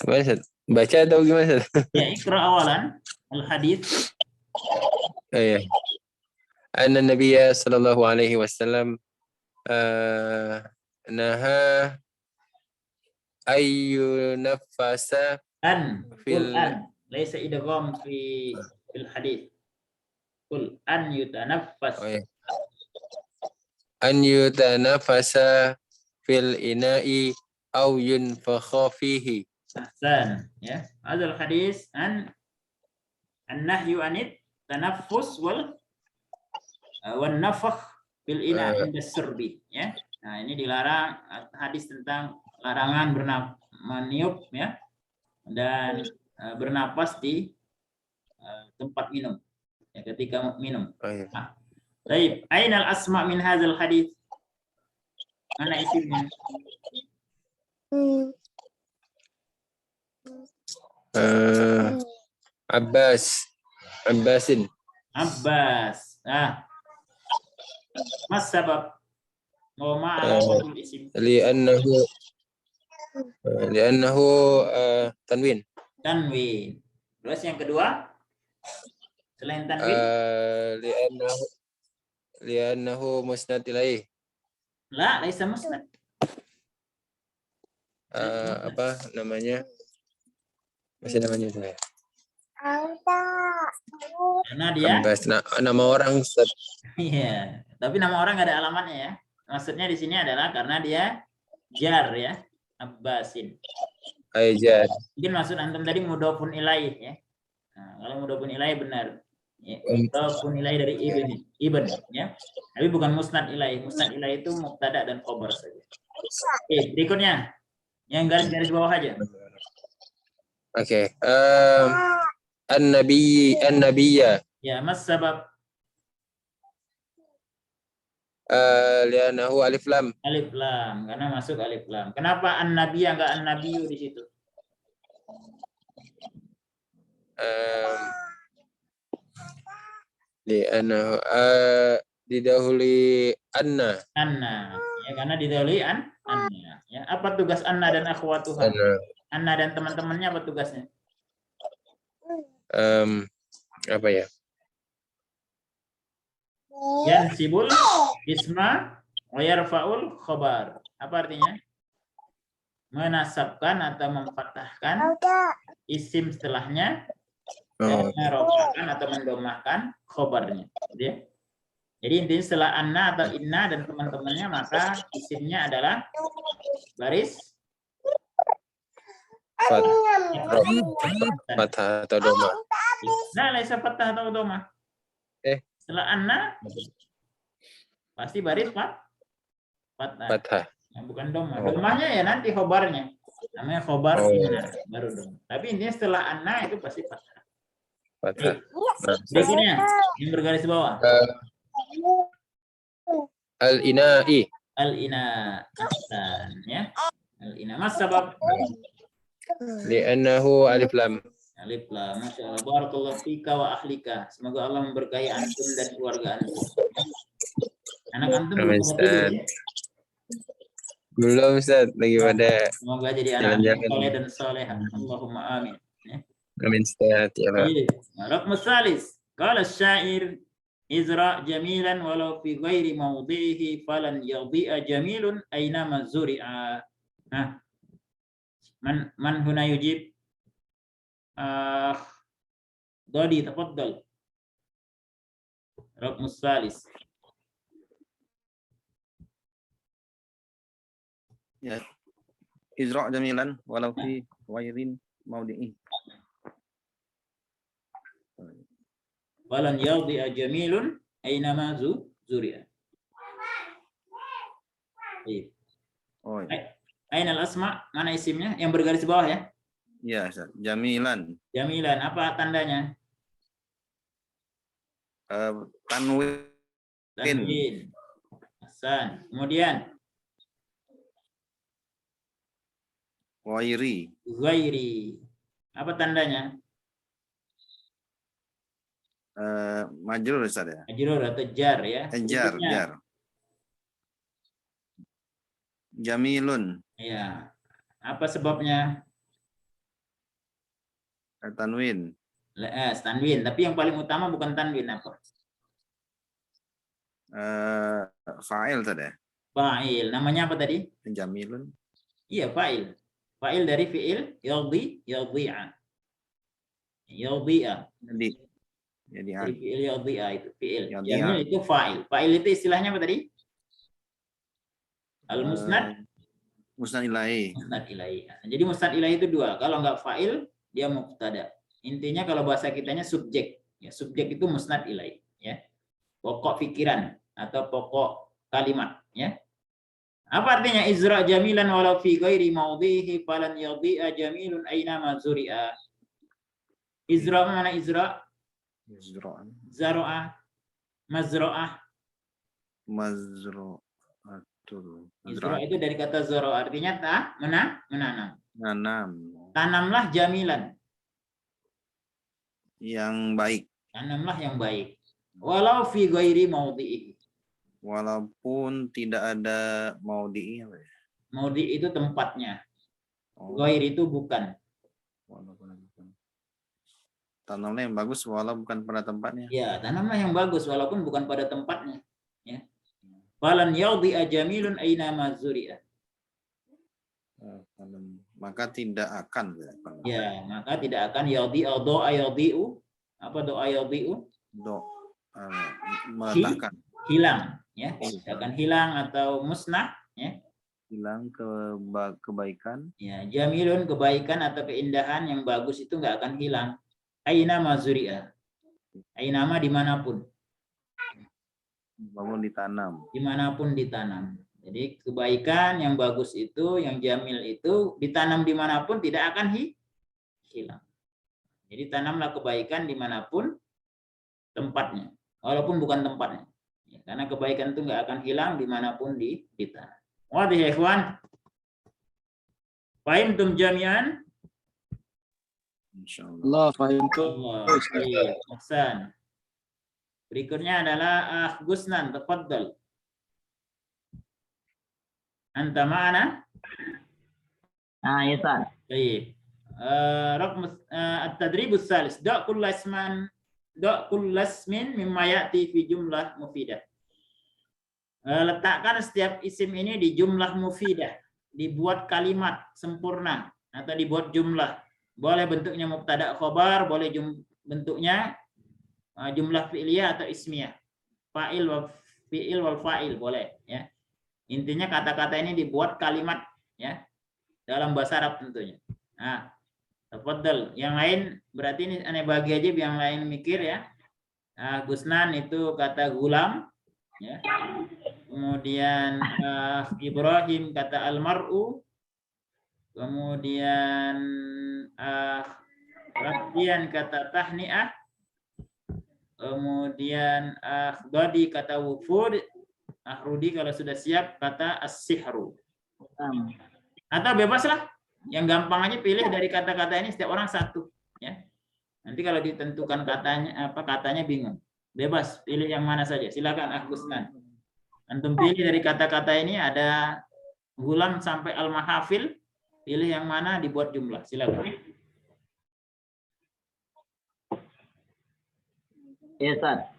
Gimana Ustaz? Baca atau gimana Ustaz? Ya, ikra awalan al-hadits. Iya. Anna Nabiyya sallallahu alaihi wasallam naha ayyunafasa Qul an laisa idgham fil hadits. Qul an yutanaffas. An yutanafasa fil ina'i aw yunfakha fihi. Ahsan ya. Hadzal hadis an-nahyu anit tanaffus wal nafakh fil ina' inda surbi ya. Nah, ini dilarang, hadis tentang larangan meniup ya dan bernapas di tempat minum ya, ketika minum. Baik, aina al-asma min hadzal hadis? Mana isimnya? Abbasin. Abbas. Mas sabab? Ma'alatul isim. Li'annahu tanwin. Tanwin. Terus yang kedua? Selain tanwin? Li'annahu musnad ilaih. La, laisa musnad. Apa namanya? Masih namanya saya. Karena dia nama orang Ustaz. Iya, tapi nama orang nggak ada alamatnya ya. Maksudnya di sini adalah karena dia jar ya, Abbasin. Jar. Mungkin maksud antum tadi mudhofun ilaih ya. Nah, kalau mudhofun ilaih benar. Ya, mudhofun ilaih dari ibn ya. Tapi bukan musnad ilaih. Musnad ilaih itu mubtada dan khabar saja. Oke, berikutnya. Yang garis-garis bawah aja. Oke. An-nabiyya. Ya, mas sabab. Lianahu alif lam. Alif lam, karena masuk alif lam. Kenapa an-nabiyya enggak an-nabiyyu di situ? didahului anna. Anna. Ya, karena didahului anna. Ya, apa tugas anna dan akhwatuha? Anna dan teman-temannya apa tugasnya? Apa ya? Yansibul isma wa yarfa'ul khobar. Apa artinya? Menasabkan atau memfathahkan isim setelahnya dan merofakkan atau mendomahkan khobarnya. Jadi intinya setelah anna atau inna dan teman-temannya maka isimnya adalah baris fathah atau doma. Nah, laisa fathah atau doma. Setelah anna pasti baris fathah. Fathah. Nah, bukan doma. Domanya ya nanti khobarnya. Namanya khobar inna, baru doma. Tapi intinya setelah anna itu pasti fathah. Fathah. Berikutnya yang bergaris bawah. Al-ina'i. Al-ina. Ya. Al-ina. Mas sabab Li'annahu alif lam. alif lam. Masya Allah. Barakallahu fika wa ahlika. Semoga Allah memberkahi antum dan keluarga antum. Anak antum belum tidur ya? Belum Ustaz, lagi pada Semoga jadi anak yang soleh dan soleha. Allahumma amin. amin Ustaz ya Allah. Raqm salis. Qala syair izra jamilan walau fi ghairi mawdihi falan yadhi'a jamilun aynama zuri'a. Nah. Man huna yujib? Dodi tafaddal. Raqm salis. Ya. Izra' jamilan walau fi ghairin maudi'i. Falan yadhi'a jamilun aynama zuri'a. Baik. Oh iya. Ainal asma, mana isimnya? Yang bergaris bawah ya? Iya, Ustaz. Jamilan. Jamilan, apa tandanya? Tanwin. Tanwin. Hasan. Kemudian Ghairi. ghairi. Apa tandanya? Majrur Ustaz ya. Majrur atau jar ya? Jar, Berikutnya. jar. Jamilun. Ya. Apa sebabnya? Tanwin. Tanwin. Tapi yang paling utama bukan tanwin apa? Fa'il tadi. Fa'il. Namanya apa tadi? Jamilun. Iya, fa'il. Fa'il dari fi'il yadhi'a. Yadhi'a. Jadi Dari fi'il yadhi'a itu fi'il. Yadhi'a. Jamil itu fa'il. Fa'il itu istilahnya apa tadi? Al-musnad. Musnad ilahi. Musnad ilahi. Jadi musnad ilahi itu dua. Kalau nggak fa'il, dia mubtada. Intinya kalau bahasa kitanya subjek. Ya, subjek itu musnad ilahi. Ya. Pokok pikiran atau pokok kalimat. Ya. Apa artinya izra jamilan walau fi ghairi mawdihi falan yadhi'a jamilun aynama zuri'a. Izra mana izra? Zaro'ah. Mazro'ah. Mazru'atul. Izra itu dari kata zaro, artinya menanam. Nanam. Tanamlah jamilan. Yang baik. Tanamlah yang baik. Walau fi ghairi mawdi'i. Walaupun tidak ada maudi'i. Maudi itu tempatnya. Oh, Ghair itu bukan. tanamnya yang bagus walau bukan pada tempatnya. Ya, tanamlah yang bagus walaupun bukan pada tempatnya. Ya. Falan yadhi'a jamilun aynama zuri'a. Maka tidak akan. Ya, maka tidak akan yadhi'a do'a yadhi'u. Apa do'a yadhi'u? Meletakkan. Hilang, ya. Tidak akan hilang atau musnah, ya. Hilang kebaikan. Ya, jamilun kebaikan atau keindahan yang bagus itu nggak akan hilang. Aynama zuri'a. Aynama dimanapun. Bangun ditanam. Dimanapun ditanam. Jadi kebaikan yang bagus itu, yang jamil itu ditanam dimanapun tidak akan hilang. Jadi tanamlah kebaikan dimanapun tempatnya, walaupun bukan tempatnya. Ya, karena kebaikan itu nggak akan hilang dimanapun ditanam. Wadih ya ikhwan. Fahimtum jami'an? Insyaallah. Allah fahimtu. Allah. Hasan. Berikutnya adalah Gusnan, tafadhal. Anta ma'ana? Ya Ustaz. Baik. Raqm at-tadribus salis. Da' kullasmin mimma ya'ti fi jumlah mufidah. Letakkan setiap isim ini di jumlah mufidah. Dibuat kalimat sempurna atau dibuat jumlah. Boleh bentuknya mubtada khobar, boleh bentuknya jumlah fi'liyah atau ismiyah. Fa'il wal fa'il boleh ya. Intinya kata-kata ini dibuat kalimat ya. Dalam bahasa Arab tentunya. Nah, tafadhal. Yang lain berarti ini aneh bagi aja yang lain mikir ya. Gusnan itu kata gulam ya. Kemudian Ibrahim kata almar'u. Kemudian Radian kata tahni'ah. Kemudian Dodi kata wufud. Rudi kalau sudah siap kata as-sihru. Atau bebaslah. Yang gampang aja pilih dari kata-kata ini setiap orang satu ya. Nanti kalau ditentukan katanya bingung. Bebas pilih yang mana saja. Silakan Gusnan. Antum pilih dari kata-kata ini ada gulam sampai al-mahafil, pilih yang mana dibuat jumlah. Silakan. Ya Ustaz.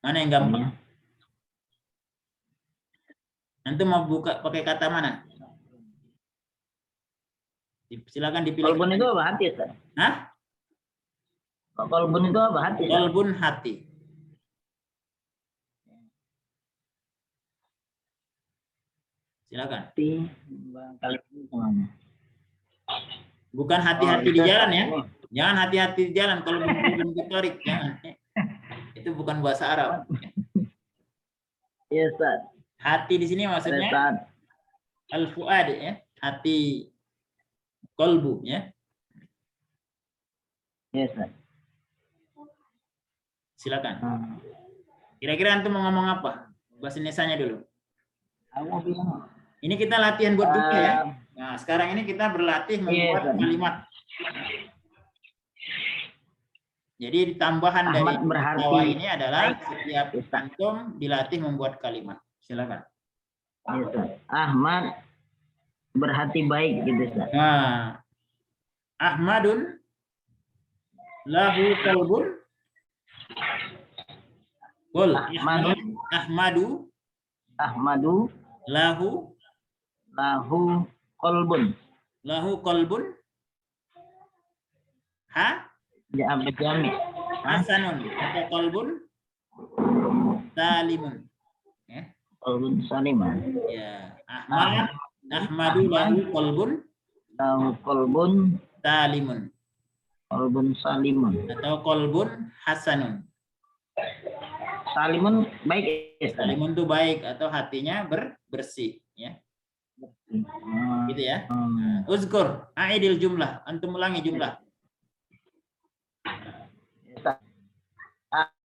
Mana yang gampang? Antum mau buka pakai kata mana? Silakan dipilih. Kolbun itu apa hati Ustaz? Hah? Kolbun itu apa hati? Kolbun hati. Silakan. Bukan hati-hati di jalan ya. Jangan hati-hati di jalan kalau bentuk tarik jangan. Itu bukan bahasa Arab. Iya, Ustaz. Hati di sini maksudnya al-fuad ya, hati kolbu ya. Iya, Ustaz. Silakan. Kira-kira antum mau ngomong apa? Bahasa Indonesianya dulu. Aku bilang. Ini kita latihan buat jumlah ya. Nah, sekarang ini kita berlatih membuat kalimat. Jadi tambahan dari bawah ini adalah setiap antum dilatih membuat kalimat. Silakan. Yes, Ahmad berhati baik gitu, Ustaz. Nah, Ahmadun lahu qalbun. Qul Ahmadu lahu qalbun. Lahu qalbun. Ya, berjami. Hasanun atau qalbun salimun. Qalbun saliman. Ya, Ahmadu lahu qalbun salimun. Qalbun salimun. Atau qalbun hasanun. Salimun baik ya, Salimun itu baik atau hatinya bersih ya. Gitu ya. Uzkur aidil jumlah, antum ulangi jumlah.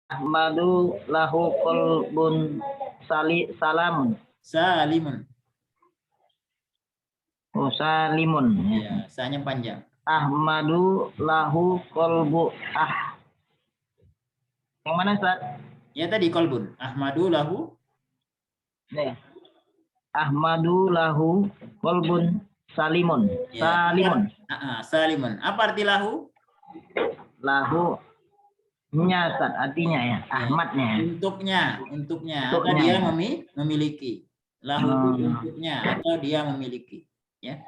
Ahmadu lahu qalbun salimun. Oh, salimun. Ya, sanya panjang. Ahmadu lahu qalbu Yang mana, Ustaz? Ya tadi qalbun. Ahmadu lahu. Ya. Ahmadu lahu qalbun salimun. Ya. Salimun. Salimun. Apa arti lahu? Lahu nya, Ustaz, artinya ya, Ahmadnya. Untuknya atau dia memiliki. Lahu untuknya atau dia memiliki. Ya.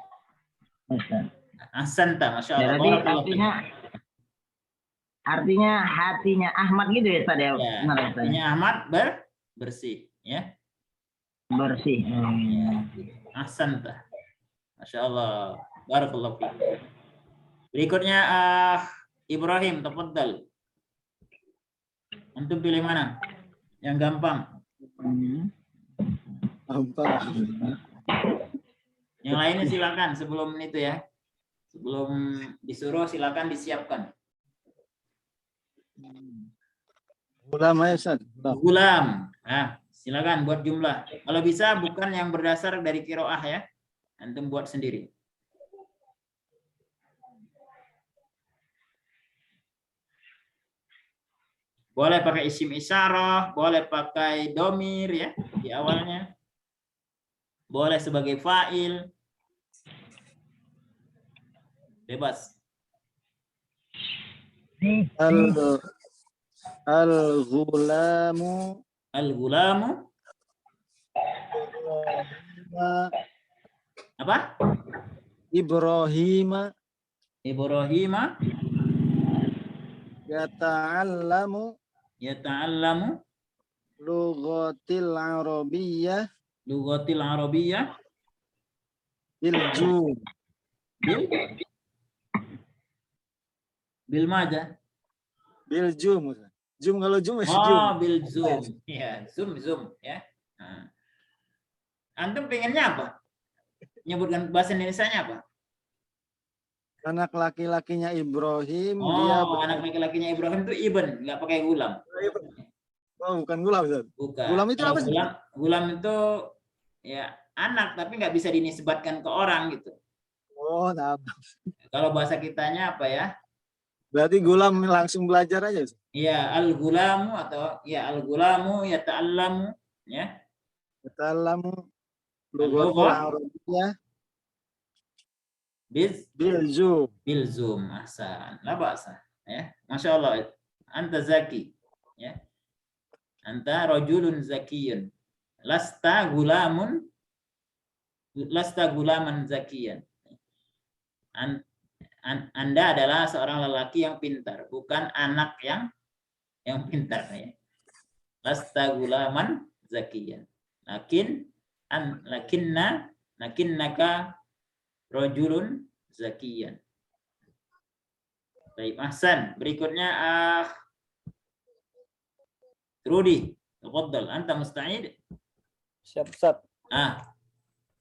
Ahsanta, Masya Allah. Berarti artinya hatinya Ahmad gitu ya, Ustaz ya. Ya, Benar, hatinya Ahmad bersih, ya. Bersih. Ya. Ahsanta. Masya Allah. Barakallahu fiik. Berikutnya Ibrahim, tafadhal. Antum pilih mana? Yang gampang. Yang lainnya silakan sebelum itu ya. Sebelum disuruh silakan disiapkan. Gulam ya, Ustaz. Gulam. Nah, silakan buat jumlah. Kalau bisa bukan yang berdasar dari qiraah ya. Antum buat sendiri. Boleh pakai isim isyarah, boleh pakai domir ya di awalnya. Boleh sebagai fa'il. Bebas. Al-ghulamu Al-gulamu apa? Ibrahima Ibrahima yata'allamu yata'allamu lughatil arabiyyah lughatil arabiyyah bil jum. bil bil maja. Bil jum. Jum kalau jum Oh, jum. bil zoom. Ya, zoom ya. Nah. Antum pengennya apa? Nyebutkan bahasa Indonesianya apa? Anak laki-lakinya Ibrahim Oh, dia anak laki-lakinya Ibrahim itu ibn, nggak pakai gulam. Oh, bukan gulam, Ustaz. Bukan. Gulam itu Kalau apa sih? Gulam itu ya anak tapi nggak bisa dinisbatkan ke orang gitu. Oh, nah. Kalau bahasa kitanya apa ya? Berarti gulam langsung belajar aja, Ustaz. Iya, al-gulamu atau ya al-gulamu ya ta'allamu ya. Yata'allamu Al-lugha lughatil arabiyyah bil jum. bil zoom. Ahsan. La ba'sa ya. Masya Allah. Anta zaki ya. Anta rajulun zakiyun. Lasta gulaman zakiyan. Anda adalah seorang lelaki yang pintar, bukan anak yang pintar ya. Lasta gulaman zakiyan. Lakinnaka rajulun zakiyan. Baik, ahsan. Berikutnya Rudi, tafadhal, anta musta'id? Siap, Ustaz.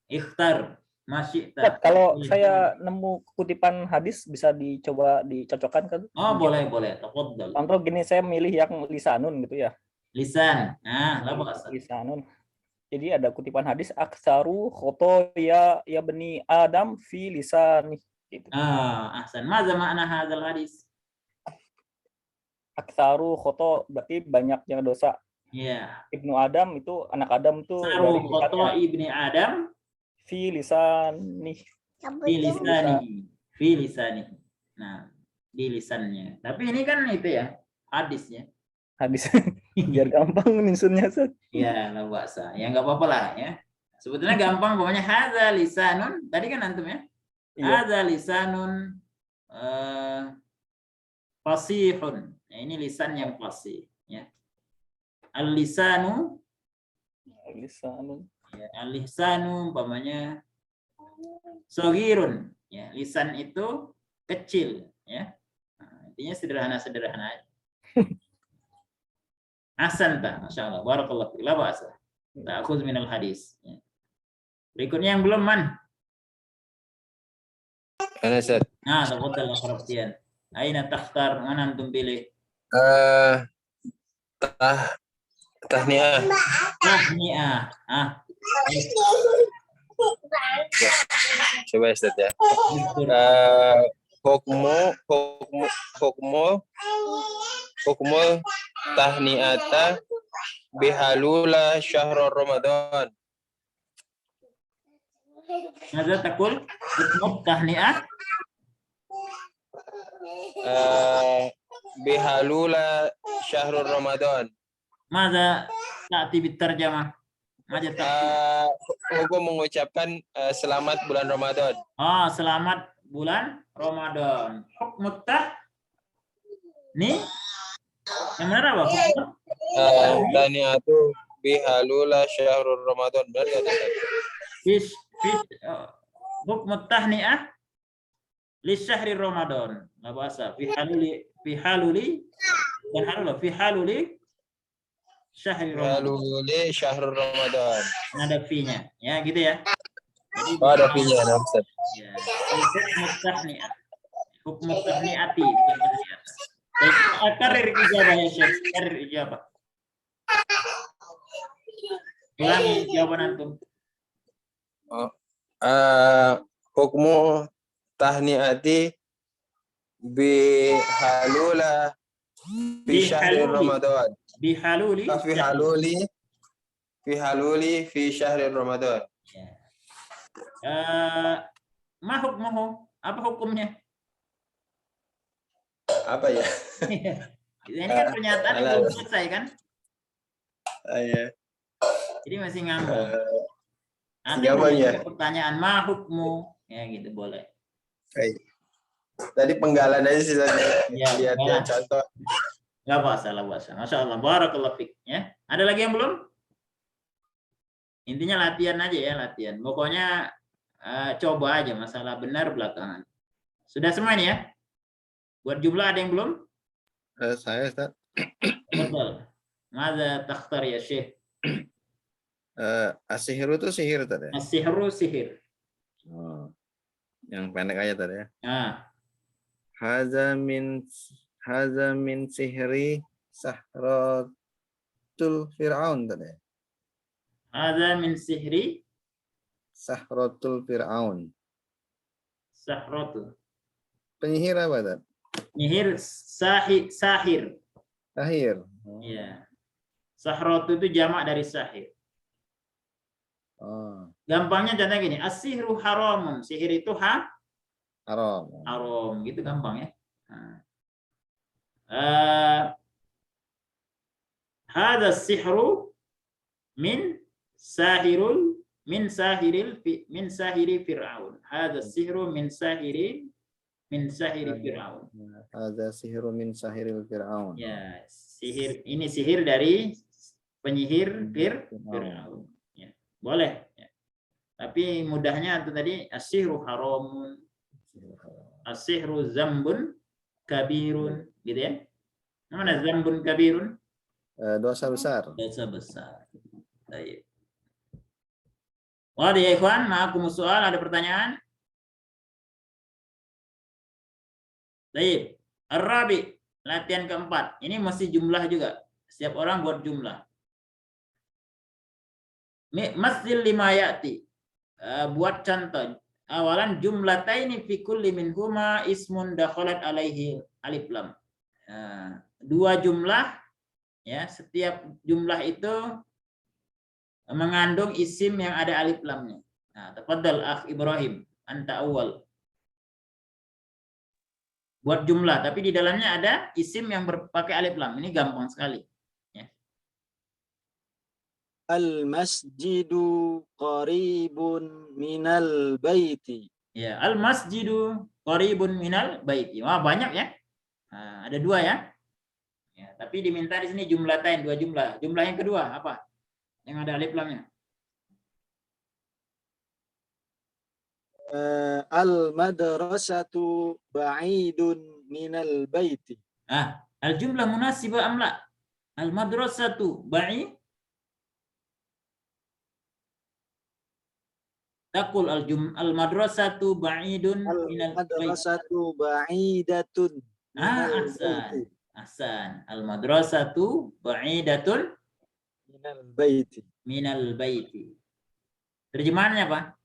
Ikhtar masih Ustaz, kalau saya nemu kutipan hadis bisa dicoba dicocokkan kan? Oh, boleh, tafadhal. Contoh gini, saya milih yang lisanun gitu ya. Lisan. Nah, la ba'sa. Lisanun. Jadi ada kutipan hadis aksaru khoto ya bani Adam fi lisani. Gitu. Ahsan. Maza makna hadzal hadis? Aksaru khoto berarti banyaknya dosa. Ya. Ibnu Adam itu anak Adam itu Aksaru khoto ibni Adam fi lisani. Fi lisani. Nah, di lisannya. Tapi ini kan itu ya, hadisnya. Hadis biar gampang nyusunnya, Ustaz. Ya, la ba'sa. Ya enggak apa-apa lah ya. Sebetulnya gampang pokoknya hadza lisanun. Tadi kan antum ya. Hadza lisanun fasihun. Ya, ini lisan yang fasih ya. Al-lisanu ya, al-lisanu umpamanya saghirun ya, lisan itu kecil ya. Nah, intinya sederhana aja. Ahsanta, masyaallah, barakallahu fiik, la ba'sa. Ta'khudz minal hadis. Ya. Berikutnya yang belum man. Ana Ustaz. Nah, tafadhal akhrafian. Aina takhtar, mana antum pilih? Tahniah. Tahniah. Coba Ustaz ya. Hukmu tahniata bihalula syahrul Ramadan. Mada taqul? Hukmu tahniah Bihalula syahrul Ramadan. Mada ta'ti bitarjamah? Mada ta'ti? Hukum mengucapkan selamat bulan Ramadan. Selamat bulan Ramadan. Hukmu nih? Yang benar apa? Tahniatu bihalula syahrul Ramadan. Benar enggak, Ustaz? Hukmu tahniah li syahri Ramadan. La bahasa fi haluli syahri Ramadan. Haluli syahrul Ramadan. Ada fi-nya. Ya, gitu ya. Jadi, ada fi-nya, nah, Ustaz. Ya. Hukmu tahniah. Hukmu tahniati. Karir ijabah ya, Syekh. Karir ijabah. Ulangi jawaban antum. Hukmu tahniati bihalula Fi syahri Ramadan. Bihaluli. Fi haluli fi syahri Ramadan. Ma hukmuhu? Apa hukumnya? Apa ya? Ini kan pernyataan yang belum selesai kan? Iya. Jadi masih ngambang. Ngambang ya. Pertanyaan ma hukmu? Ya gitu boleh. Baik. Tadi penggalan aja sih tadi. Ya, Lihat ya contoh. Gak masalah, Masya Allah. Barakallahu fiik. Ya. Ada lagi yang belum? Intinya latihan aja ya, latihan. Pokoknya coba aja, masalah benar belakangan. Sudah semua ini ya? Buat jumlah ada yang belum? Saya Ustaz. Betul. Mada takhtar ya Syekh? As-sihru itu sihir tadi. As-sihru sihir. Oh. Yang pendek aja tadi ya. Nah, Haza min sihri sahratul fir'aun tadi. ada min sihri Sahratul fir'aun. sahratu. Penyihir apa tadi? Nyihir sahir. Sahir. Ya. Sahratu itu jamak dari sahir. Oh, Gampangnya contohnya gini, as-sihru haramun. Sihir itu haram. haram, gitu gampang ya. Hadza sihru min sahiri fir'aun. Hadza sihru min sahiri fir'aun. Hadza sihru min sahiril fir'aun. Ya, ini sihir dari penyihir Fir'aun. Ya, boleh. Ya. Tapi mudahnya itu tadi as-sihru haramun, as-sihru zambun kabirun, gitu ya. Mana zambun kabirun? Dosa besar. Dosa besar. Baik. Wah, ya ikhwan, ma'akum soal, ada pertanyaan? Baik. Ar-rabi, latihan keempat. Ini masih jumlah juga. Setiap orang buat jumlah. Masjid lima ya'ti. Buat contoh. Awalan jumlataini fi kulli minhuma ismun dakhalat alaihi alif lam. Dua jumlah, ya, setiap jumlah itu mengandung isim yang ada alif lamnya. Nah, tafadhal akh Ibrahim, anta awal. Buat jumlah, tapi di dalamnya ada isim yang berpakai alif lam. Ini gampang sekali. Ya. Al-masjidu qaribun minal baiti. Ya, al-masjidu qaribun minal baiti. Wah, banyak ya. Nah, ada dua ya. Ya, tapi diminta di sini jumlatain, dua jumlah. Jumlah yang kedua apa? Yang ada alif lamnya. Al-madrasatu ba'idun minal baiti. Al-jumlah munasibah am la? Al-madrasatu ba'id. Taqul al-madrasatu ba'idun minal baiti. Al-madrasatu ba'idatun. Ahsan. Al-madrasatu ba'idatun minal baiti. Terjemahannya apa?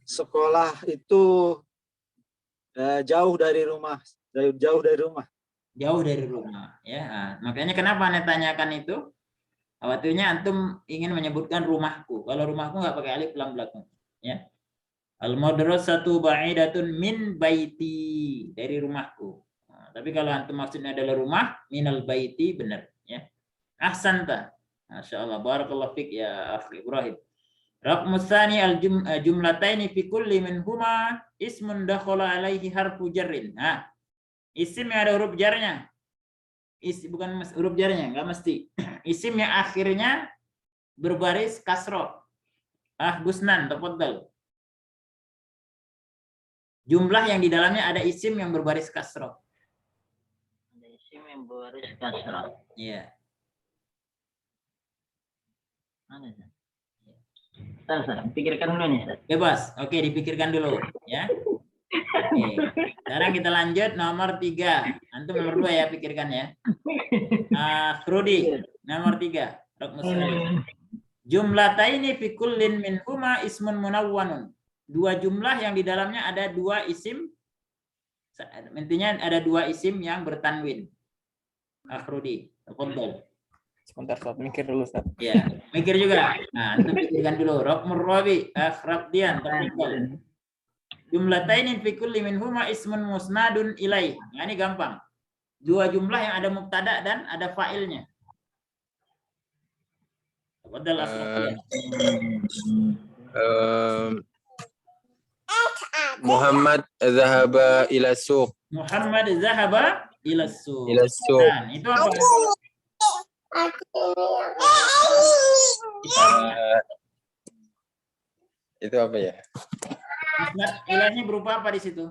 Sekolah itu jauh dari rumah. Jauh dari rumah, ya. Makanya kenapa Anda tanyakan itu? Khawatirnya antum ingin menyebutkan rumahku. Kalau rumahku nggak pakai alif lam belakang, ya. Al-madrasatu ba'idatun min baiti, dari rumahku. Tapi kalau antum maksudnya adalah rumah, minal baiti, benar, ya. Ahsanta. Masya Allah, barakallahu fiik ya akh Ibrahim. Raqmus tsani al-jumlataini fi kulli minhuma ismun dakhala alaihi harfu jarrin. Isim yang ada huruf jarnya. Bukan huruf jarnya, enggak mesti. Isim yang akhirnya berbaris kasroh. Busnan, tafadhal. Jumlah yang di dalamnya ada isim yang berbaris kasroh. Ada isim yang berbaris kasrah. Iya. Mana sih? Ustaz, pikirkan dulu nih, Ustaz. Bebas. Oke, dipikirkan dulu, ya. Oke. Sekarang kita lanjut nomor 3. Antum nomor 2 ya, pikirkan ya. Rudi, nomor 3. Jumlataini fi kullin minhuma ismun munawwanun. Dua jumlah yang di dalamnya ada dua isim Intinya ada dua isim yang bertanwin. Akhrudi, tafadhol. Sebentar, Ustaz. Mikir dulu, Ustaz. Ya, mikir juga. Nah, antum pikirkan dulu. Raqmur rabi, akhrabdian, tafadhol. Jumlataini fi kulli minhuma ismun musnadun ilaih. Nah, ini gampang. Dua jumlah yang ada mubtada dan ada fa'ilnya. Tafadhol akhrabdian. Muhammad zahaba ila suq. Muhammad zahaba ila suq. Ila suq. Nah, itu apa? Itu apa ya? Ilahnya berupa apa di situ?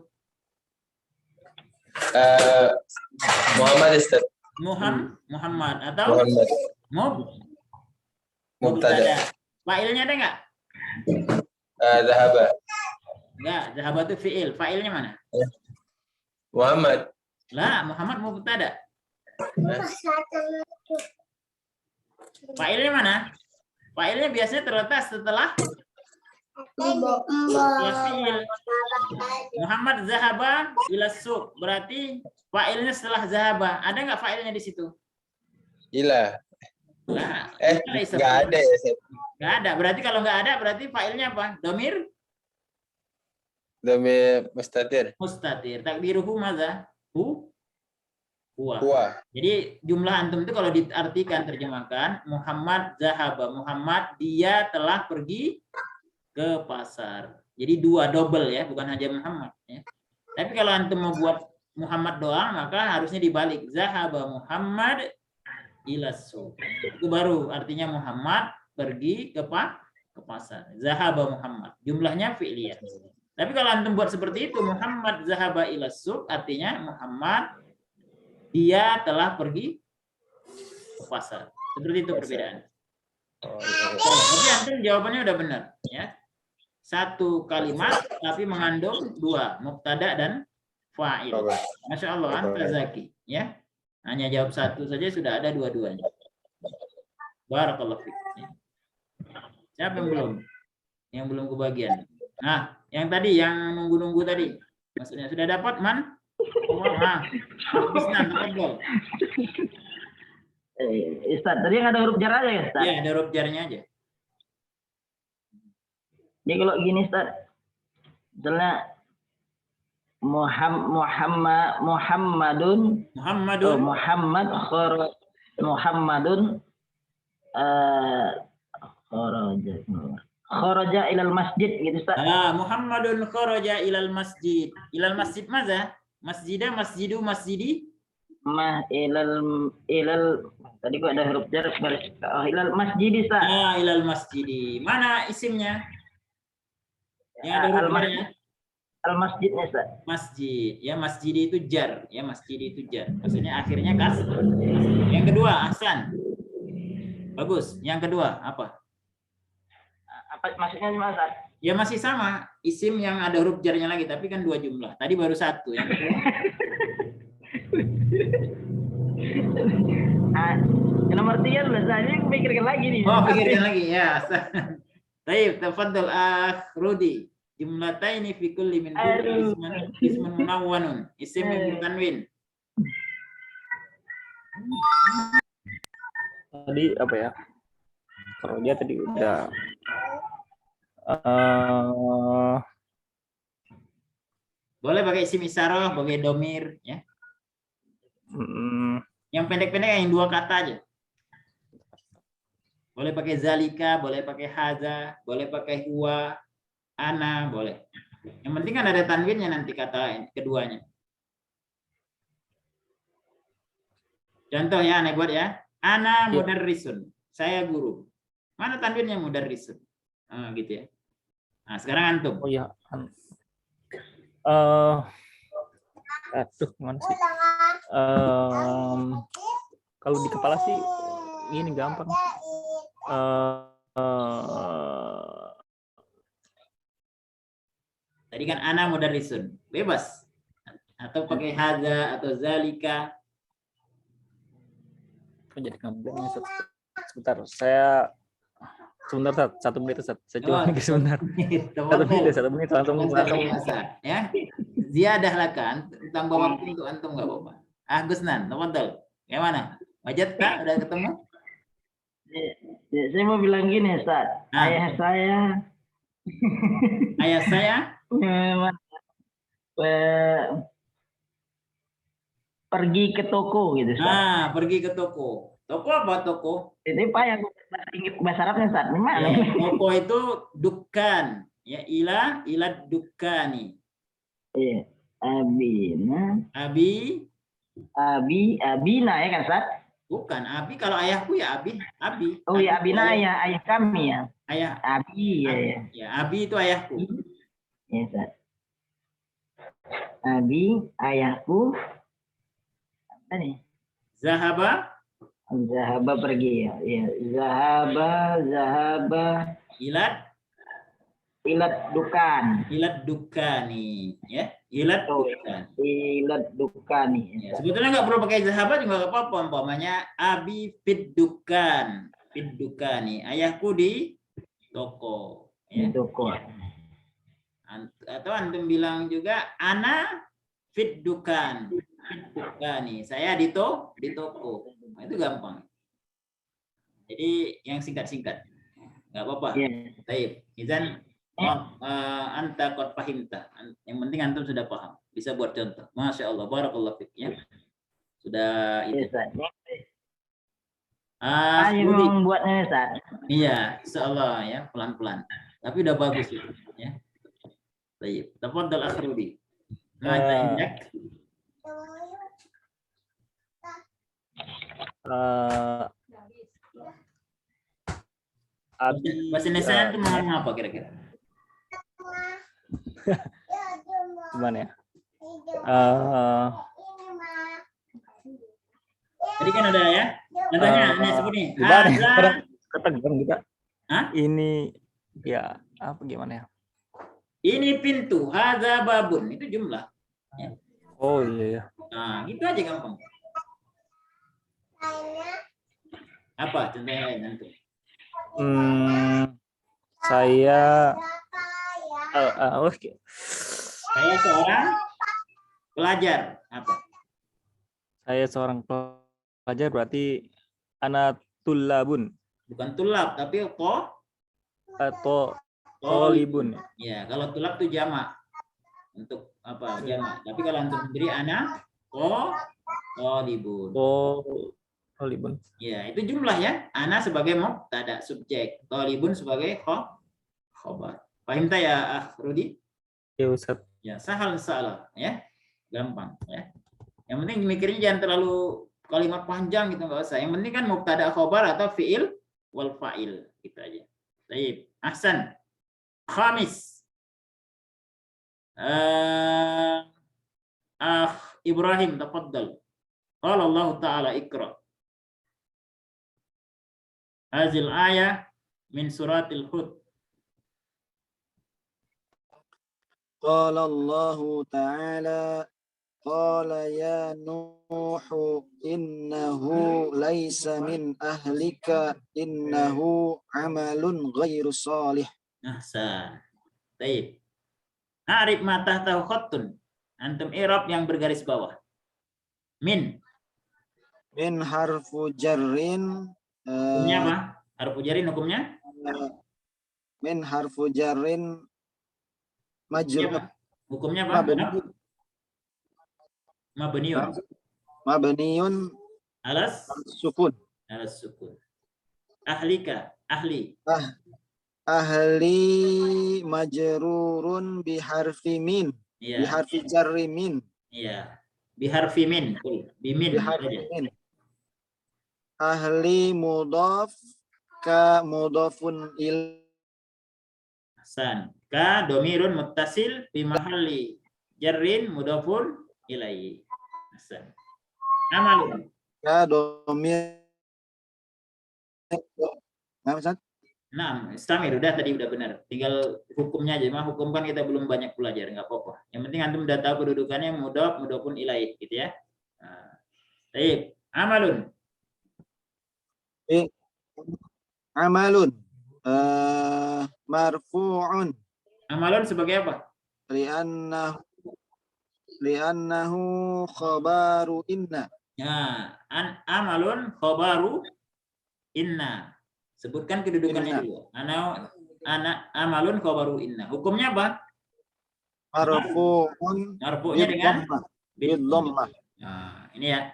Muhammad Ustaz. Muhammad atau Muhammad. mubtada. Fa'ilnya ada enggak? Zahaba. Enggak, zahaba itu fi'il. Fa'ilnya mana? Muhammad. Lah, Muhammad mubtada. Fa'ilnya mana? Fa'ilnya biasanya terletak setelah fi'il. Muhammad zahaba ila suq. Berarti fa'ilnya setelah zahaba. Ada enggak fa'ilnya di situ? Ila. Nah, Enggak ada ya, Ustaz. Enggak ada. Berarti kalau enggak ada berarti fa'ilnya apa? Domir Dhamir mustatir. mustatir. Takdiruhu madza? Huwa. Huwa. Jadi jumlah antum itu kalau diartikan terjemahkan Muhammad zahaba, Muhammad dia telah pergi ke pasar. Jadi dua double ya, bukan hanya Muhammad ya. Tapi kalau antum mau buat Muhammad doang maka harusnya dibalik. Zahaba Muhammad ila suq. Itu baru artinya Muhammad pergi ke pasar. Zahaba Muhammad. Jumlahnya fi'liyah. Tapi kalau antum buat seperti itu Muhammad zahaba ila suq artinya Muhammad dia telah pergi ke pasar. Seperti itu perbedaan. Tapi antum jawabannya udah benar, ya. Satu kalimat tapi mengandung dua, mubtada dan fa'il. Masya Allah, anta zaki, ya. Hanya jawab satu saja sudah ada dua-duanya. Barakallahu fiik. Siapa yang belum? Yang belum kebagian. Nah, yang tadi yang nunggu-nunggu tadi. Maksudnya sudah dapat, Man? Ustaz, tadi yang ada huruf jar aja ya, Ustaz? Iya, ada huruf jarnya aja. Jadi kalau gini, Ustaz, misalnya Muhammadun kharaja ilal masjid gitu, Ustaz. Muhammadun kharaja ilal masjid. Ilal masjid maza? Masjidah, masjidu, masjidi? Ilal tadi kok ada huruf jar ilal masjidi, Ustaz. Ilal masjidi. Mana isimnya? Yang ada huruf jarnya? Al masjidnya, Ustaz. Masjid. Ya, masjidi itu jar. Ya, masjidi itu jar. Maksudnya akhirnya kas. Yang kedua, Ahsan. Bagus. Yang kedua, apa? Apa maksudnya gimana, Ustaz? Ya masih sama, isim yang ada huruf jarnya lagi, tapi kan dua jumlah. Tadi baru satu, yang kedua. Nomor 3 Ustaz, ini aku pikirkan lagi nih. Oh, pikirkan lagi ya. Baik, tafadhol Rudi. Jumlataini fi kulli min ismun munawwanun. Isim yang bertanwin. Tadi apa ya? Kalau dia tadi udah boleh pakai isim isyarah, pakai domir ya. Yang pendek-pendek yang dua kata aja. Boleh pakai zalika, boleh pakai haza, boleh pakai huwa, ana, boleh. Yang penting kan ada tanwinnya nanti kata keduanya. Contoh ya, aneh buat ya. Ana mudarrisun. Saya guru. Mana tanwinnya mudarrisun? Gitu ya. Nah, sekarang antum. Oh iya. Aduh, mana sih? Kalau di kepala sih ini gampang. Tadi kan ana mudarrisun. Bebas. Atau pakai haza atau zalika. Jadi ngambilnya sebentar. Saya Sebentar, Ustaz. 1 menit, Ustaz. Saya Oh, coba mikir sebentar. 1 menit langsung. ya. Ziyadah lah kan, tambah waktu untuk antum nggak apa-apa. Gusnan, tafadhal. Gimana? Wajat tak udah ketemu? Saya mau bilang gini, Ustaz. Ayah saya memang pergi ke toko gitu, Ustaz. Pergi ke toko. Toko apa toko? Ini Pak yang bahasa Arabnya, Ustaz. Gimana? Toko itu dukan. Ya, ilat dukani. Iya. Abina ya kan, Ustaz? Bukan, Abi kalau ayahku ya Abi. Oh iya, Abina ayah kami ya. Ayah. Abi ya. Ya, Abi itu ayahku. Ya, Ustaz. Abi ayahku. Apa nih? Zahaba pergi ya. Ya, zahaba ilat dukani ya. Ilat dukani. Ya, sebetulnya nggak perlu pakai zahaba juga nggak apa-apa. Umpamanya Abi fid dukani. Ayahku di toko. Ya. Di toko. Atau antum bilang juga ana fid dukani. Saya di toko. Nah, itu gampang. Jadi yang singkat-singkat. Nggak apa-apa. Baik. Izan anta qad fahimta. Yang penting antum sudah paham. Bisa buat contoh. Masya Allah. Barakallahu fiik ya. Sudah itu. Ayo membuatnya, Ustaz. Iya, insyaallah ya, pelan-pelan. Tapi udah bagus itu ya. Baik. Tafadhal akhrudi. Bahasa Indonesia itu ngomong apa kira-kira? Gimana ya? Tadi kan udah ya. Contohnya ini seperti Ketegang juga. Ini ya apa gimana ya? Ini pintu, hadza babun. Itu jumlah. Ya. Oh iya ya. Nah, gitu aja gampang. Apa contohnya nanti? Saya Saya seorang pelajar. Apa? Saya seorang pelajar berarti anak tulabun. Bukan tulab tapi Atau tolibun. Ya, kalau tulab itu jamak. Untuk apa? Jamak. Tapi kalau untuk sendiri anak tolibun. Tolibun. Ya, itu jumlah ya. Ana sebagai mubtada subjek, tolibun sebagai khobar. Paham tak ya, Rudi? Ya, Ustaz. Ya, salah ya. Gampang ya. Yang penting mikirnya jangan terlalu kalimat panjang gitu, enggak usah. Yang penting kan mubtada khobar atau fiil wal fa'il gitu aja. Baik, ahsan. Khamis. Ibrahim, tafadhal. Qala Allah Ta'ala Iqra. Hazil ayah min suratil Hud. Qala Allah Ta'ala qala ya Nuhu innahu laysa min ahlika innahu amalun ghairu salih. Ahsan. Baik. Arif ma tahtahu khattun. Antum i'rab yang bergaris bawah. Min harfu jarrin. Hukumnya apa? Harfu jarrin hukumnya? Min harfu jarrin majrur. Hukumnya apa? Mabniun. Alas sukun. Alas sukun. Ahlika, ahli. Ahli majrurun biharfi min. Ya. Biharfi jarri min. Iya. Biharfi min. Bimin. Biharfi min. Ahli mudhaf ka mudhafun il. Hasan. Ka domirun muttasil fi mahalli jarrin mudhafun ilaihi. Hasan. Amalun. Ka domir. Nah, istamir udah tadi udah benar. Tinggal hukumnya aja. Mah hukum kan kita belum banyak belajar, nggak apa-apa. Yang penting antum udah tahu kedudukannya mudhafun ilaihi gitu ya. Nah. Baik. Amalun. Amalun. Marfu'un. Amalun sebagai apa? Li'annahu khabaru inna. Ya, amalun khabaru inna. Sebutkan kedudukannya Inna. dulu. Amalun khabaru inna. Hukumnya apa? Marfu'un Marfu'nya dengan bid-dhammah. Nah, ini ya.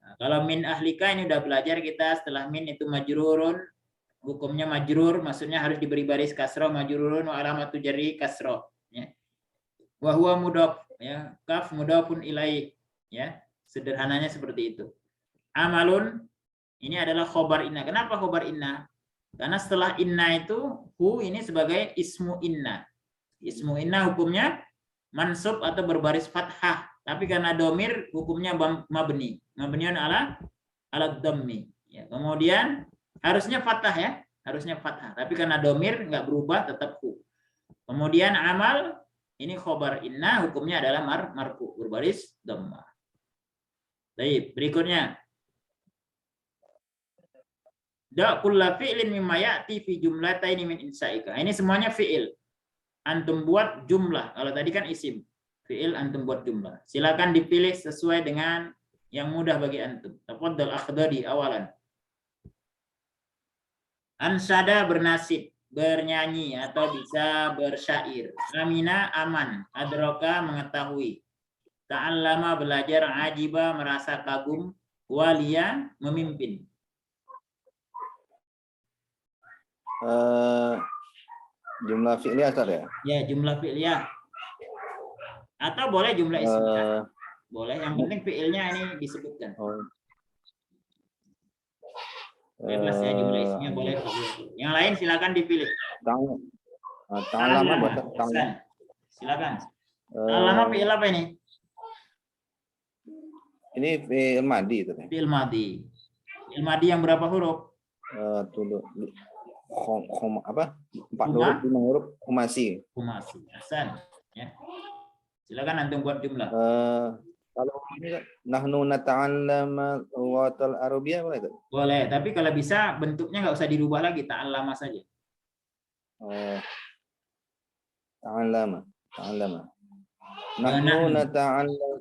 Nah, kalau min ahlika ini udah belajar kita, setelah min itu majrurun, hukumnya majrur, maksudnya harus diberi baris kasroh, majrurun wa alamatu jarri kasroh, ya. Wa huwa mudhaf, ya, kaf mudhafun ilaih, ya. Sederhananya seperti itu. Amalun ini adalah khobar inna. Kenapa khobar inna? Karena setelah inna itu hu ini sebagai ismu inna. Ismu inna hukumnya mansub atau berbaris fathah. Tapi karena domir hukumnya mabni. Mabniun ala dhammi. Ya, kemudian harusnya fathah ya. Harusnya fathah. Tapi karena domir nggak berubah tetap hu. Kemudian amal ini khobar inna hukumnya adalah marfu berbaris dhammah. Baik, berikutnya. Da kulla fi'lin mimma ya'ti fi jumlataini min insa'ika. Ini semuanya fi'il. Antum buat jumlah. Kalau tadi kan isim. Fi'il antum buat jumlah. Silakan dipilih sesuai dengan yang mudah bagi antum. Tafadhal akhdari awalan. Ansada bernasib, bernyanyi atau bisa bersyair. Amina aman, adraka mengetahui. Ta'allama belajar, ajiba merasa kagum, waliya memimpin. Jumlah fi'liyah ya? Ya, jumlah fi'liyah. Atau boleh jumlah isim. Boleh, yang penting fi'ilnya ini disebutkan. Bebas ya, jumlah isimnya boleh. Yang lain silakan dipilih. Ta'allama buat silakan. Ta'allama fi'il apa ini? Ini fi'il madi itu. Fi'il madi. Fi'il madi yang berapa huruf? Apa? 4 huruf, 5 huruf, humasi. Humasi. Hasan. Ya. Silakan antum buat jumlah. Kalau ini nahnu nata'allama lughatal arabiyyah boleh? Boleh, tapi kalau bisa bentuknya nggak usah dirubah lagi, ta'allama saja. Ta'allama. Nahnu nata'allama.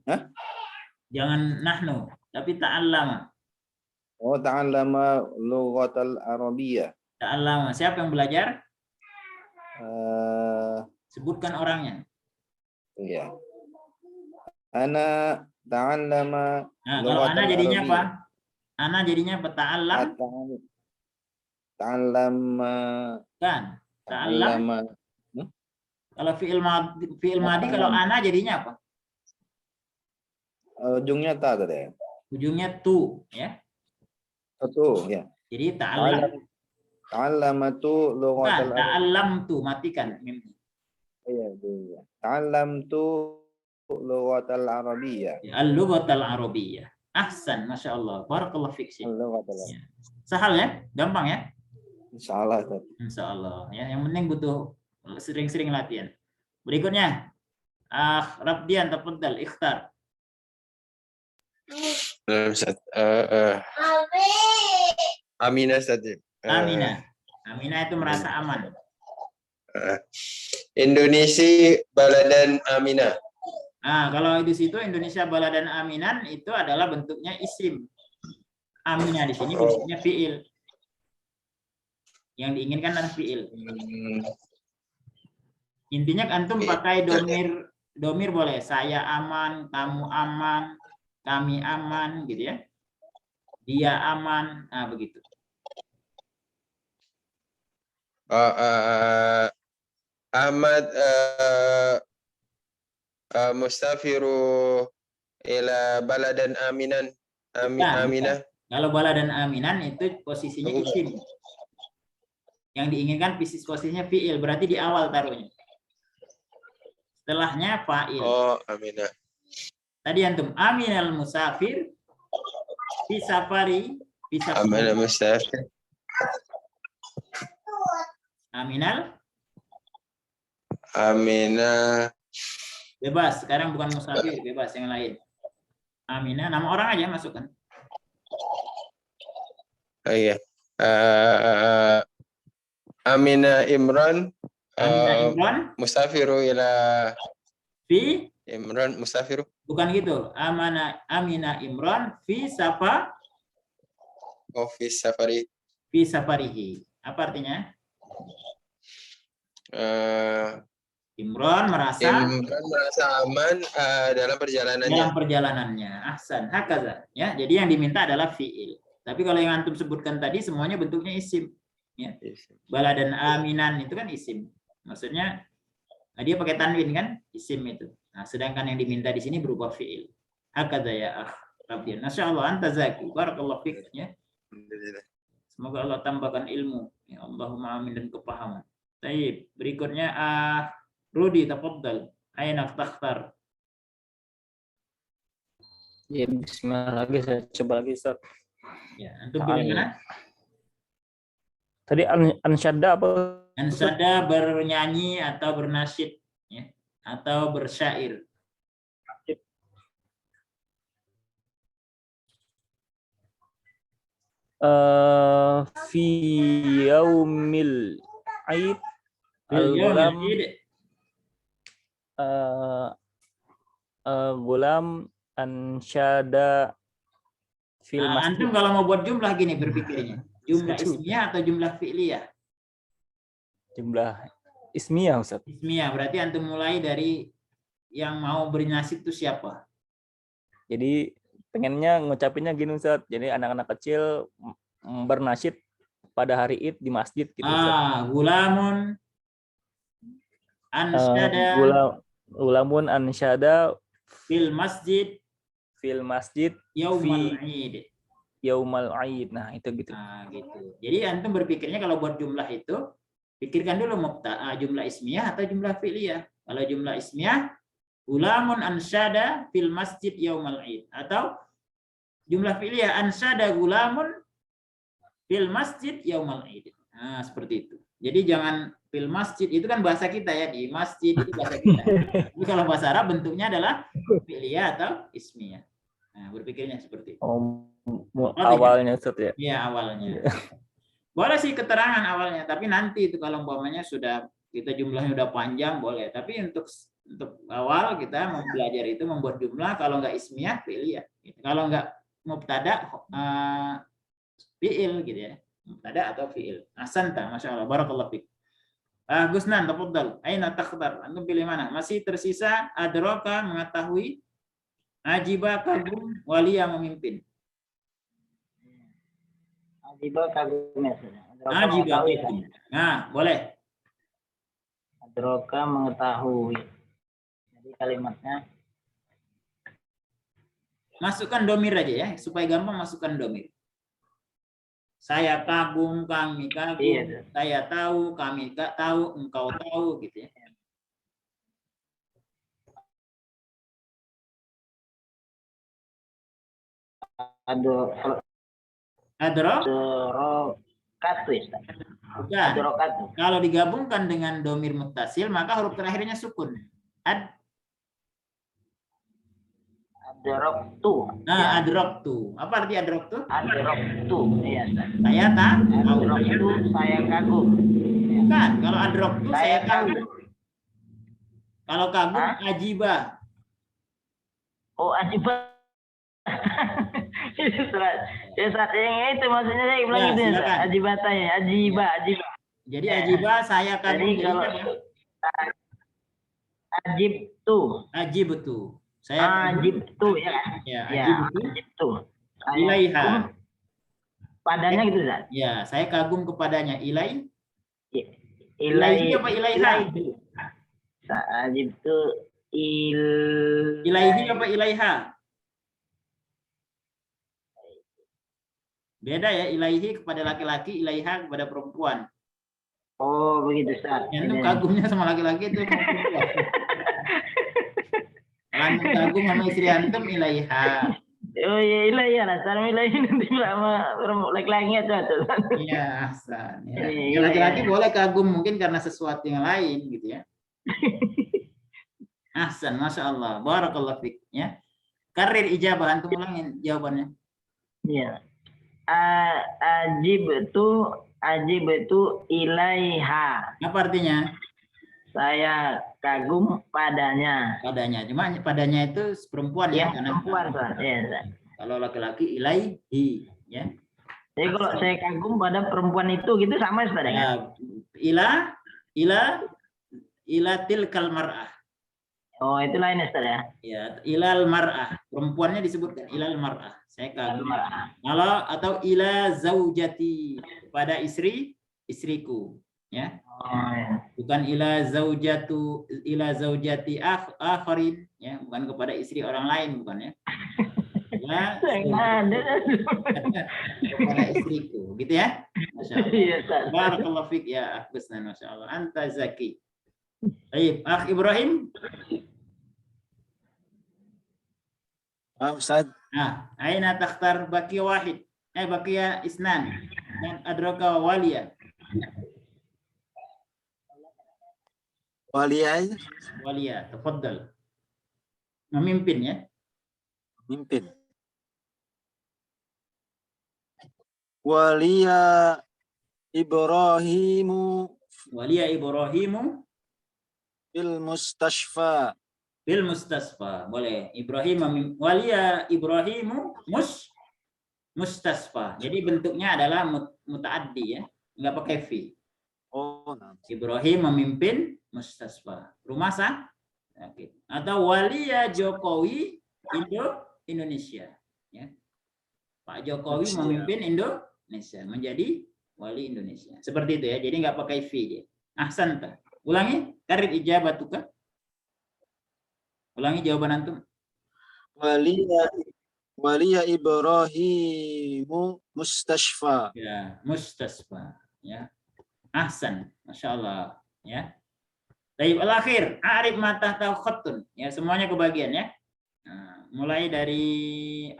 Hah? Jangan nahnu, tapi ta'allama. Oh, ta'allama lughatal arabiyyah. Ta'allama. Siapa yang belajar? Sebutkan orangnya. Iya. Ana ta'allama. Nah, kalau ana jadinya apa? Ana jadinya apa? Ta'allam? Ta'allama. Kan? Ta'allam. Kalau fi'il madi kalau ana jadinya apa? Ujungnya ta tadi. Ujungnya tu, ya. Tu, ya. Jadi ta'allam. Ta'allamatu lughatal arabiyyah. Ta'allam tu, matikan. Iya. Ta'allamtu lughatal arabiyyah. Al-lughatal arabiyyah. Ahsan, Masya Allah. Barakallah fiik. Ya. Sahal ya? Gampang ya? Insyaallah. Insyaallah. Ya, yang penting butuh sering-sering latihan. Berikutnya. Rabdian, tafadhal, ikhtar. Aminah Ustaz. Aminah itu merasa aman. Indonesia baladan aminah. Nah, kalau di situ Indonesia baladan aminan itu adalah bentuknya isim. Aminah di sini bentuknya fiil. Yang diinginkan adalah fiil. Intinya antum pakai domir boleh. Saya aman, kamu aman, kami aman, gitu ya. Dia aman, nah begitu. Ahmad mustafiru ila baladan aminan. Aminah. Kalau baladan aminan itu posisinya isim. Yang diinginkan posisinya fiil, berarti di awal taruhnya. Setelahnya fa'il. Oh, aminah. Tadi antum aminal musafir fi safari, aminal musafir. Aminah. Bebas, sekarang bukan musafir, bebas yang lain. Aminah, nama orang aja masukkan. Oh iya. Amina Imran. Amina Imran. Musafiru ila. Fi. Imran musafiru. Bukan gitu. Amina Imran fi safa. Oh, fi safari. Fi safarihi. Apa artinya? Imran merasa aman dalam perjalanannya. Dalam perjalanannya. Ahsan. Hakaza. Ya, jadi yang diminta adalah fi'il. Tapi kalau yang antum sebutkan tadi semuanya bentuknya isim. Ya. Bala dan aminan itu kan isim. Maksudnya dia pakai tanwin kan? Isim itu. Nah, sedangkan yang diminta di sini berupa fi'il. Hakaza ya akh. Rabbir. Masyaallah anta zaki. Barakallahu fik ya. Semoga Allah tambahkan ilmu. Ya Allahumma amin dan kepahaman. Baik, berikutnya Rudi tafaddal. Aina takhtar? Ya, bismillah lagi saya coba lagi Ustaz. Ya, antum pilih mana? Tadi ansyada apa? Ansyada bernyanyi atau bernasyid ya, atau bersyair. Fi yaumil aid al-gulam gulam ansyada fil masjid. Antum kalau mau buat jumlah gini berpikirnya. Jumlah ismiyah atau jumlah fi'liyah? Jumlah ismiyah Ustaz. Ismiyah, berarti antum mulai dari yang mau bernasyid itu siapa? Jadi pengennya ngucapinnya gini Ustaz. Jadi anak-anak kecil bernasyid pada hari Id di masjid gitu Ustaz. Gulamun ansyada gulamun ansyada fil masjid yaumal Aid. Yaumal Aid. Nah, itu gitu. Nah, gitu. Jadi antum berpikirnya kalau buat jumlah itu pikirkan dulu jumlah ismiyah atau jumlah fi'liyah. Kalau jumlah ismiyah gulamun ansyada fil masjid yaumal Aid, atau jumlah fi'liyah ansyada gulamun fil masjid yaumal Aid. Nah, seperti itu. Jadi jangan fil masjid itu kan bahasa kita ya, di masjid itu bahasa kita. Tapi kalau bahasa Arab bentuknya adalah fi'liyah atau ismiyah. Nah, berpikirnya seperti itu. Awalnya Ustaz ya. Iya, awalnya. Boleh sih keterangan awalnya, tapi nanti itu kalau umpamanya sudah kita jumlahnya udah panjang boleh. Tapi untuk awal kita mau belajar itu membuat jumlah, kalau enggak ismiyah fi'liyah. Gitu. Kalau enggak mubtada fi'il gitu ya. Mubtada atau fi'il. Ahsanta, masyaallah, barakallahu fik. Gusnan, tafaddal. Aina takhtar? Antum pilih mana? Masih tersisa adraka mengetahui, ajiba kagum, waliya memimpin. Ajiba kagum ya. Ajiba kagum. Nah, boleh. Adraka mengetahui. Jadi kalimatnya masukkan domir aja ya, supaya gampang masukkan domir. Saya kagum, kami kagum, iya, saya tahu, kami gak tahu, engkau tahu gitu ya. Bukan. Kalau digabungkan dengan domir muttasil, maka huruf terakhirnya sukun. Adroktu. Nah, adroktu. Apa arti adroktu? Adroktu. Iya. Saya tahu. Adroktu, saya kagum. Bukan. Kalau adroktu saya kagum. Kalau kagum ajiba. Oh, ajiba. Yang itu maksudnya saya bilang ya, itu ajibatanya, ajiba. Jadi ajiba saya kagum. Jadi kalau ajib tuh. Saya ajibtu ya. Ya, ajibtu. Ilaiha. Padanya gitu, Ustaz. Ya, saya kagum kepadanya. Ilaihi apa ilaiha? Ajibtu ilaihi apa ilaiha? Beda ya, ilaihi kepada laki-laki, ilaiha kepada perempuan. Oh, begitu, Ustaz. Yang kagumnya sama laki-laki itu perempuan. Antum kagum sama istri antum ilaiha. Oh iya ilaiha lah, sama ilaiha nanti sama laki-laki aja. Iya, ahsan. Ya. Laki-laki boleh kagum mungkin karena sesuatu yang lain gitu ya. Ahsan, masya Allah, barakallahu fik ya. Karir ijabah, antum ulangin jawabannya. Iya. Ajib itu ajibtu ilaiha. Apa artinya? Saya kagum padanya. Padanya. Cuma padanya itu perempuan ya. Perempuan, Ustaz. Ya, Ustaz. Kalau laki-laki ilaihi, ya. Jadi kalau saya kagum pada perempuan itu gitu sama Ustaz ya? Ila tilkal mar'ah. Oh, itu lain Ustaz ya? Ya, ilal mar'ah. Perempuannya disebutkan ilal mar'ah. Saya kagum. Kalau atau ila zaujati, pada istriku, ya. Oh, ya. Bukan ila zaujati akharin, ya, bukan kepada istri orang lain, bukan ya. Ya, kepada istriku, gitu ya. Masyaallah. Barakallahu fik ya Ahbusnan, masyaallah. Anta zaki. Baik, Akh Ibrahim. Ustaz. Nah, aina takhtar baqiya wahid? Baqiya isnan. Dan adraka waliya. Waliya, tafaddal. Memimpin ya. Mimpin. Waliya Ibrahimu fil mustashfa. Bil mustasfa. Boleh. Waliya Ibrahimu mustasfa. Jadi bentuknya adalah mutaaddi ya. Enggak pakai fi. Oh, nah. Ibrahim memimpin mustasfa. Rumah sakit. Atau waliya Jokowi Indonesia. Ya. Pak Jokowi memimpin Indonesia. Menjadi wali Indonesia. Seperti itu ya. Jadi nggak pakai fi dia. Ahsanta. Ulangi. Karir ijabatuka. Ulangi jawaban antum. Waliya Ibrahimu mustashfa. Ya, mustasfa. Ya. Ahsan. Masya Allah. Ya. Baik, al-akhir. A'rif ma tahta khattun. Ya, semuanya kebagian ya. Nah, mulai dari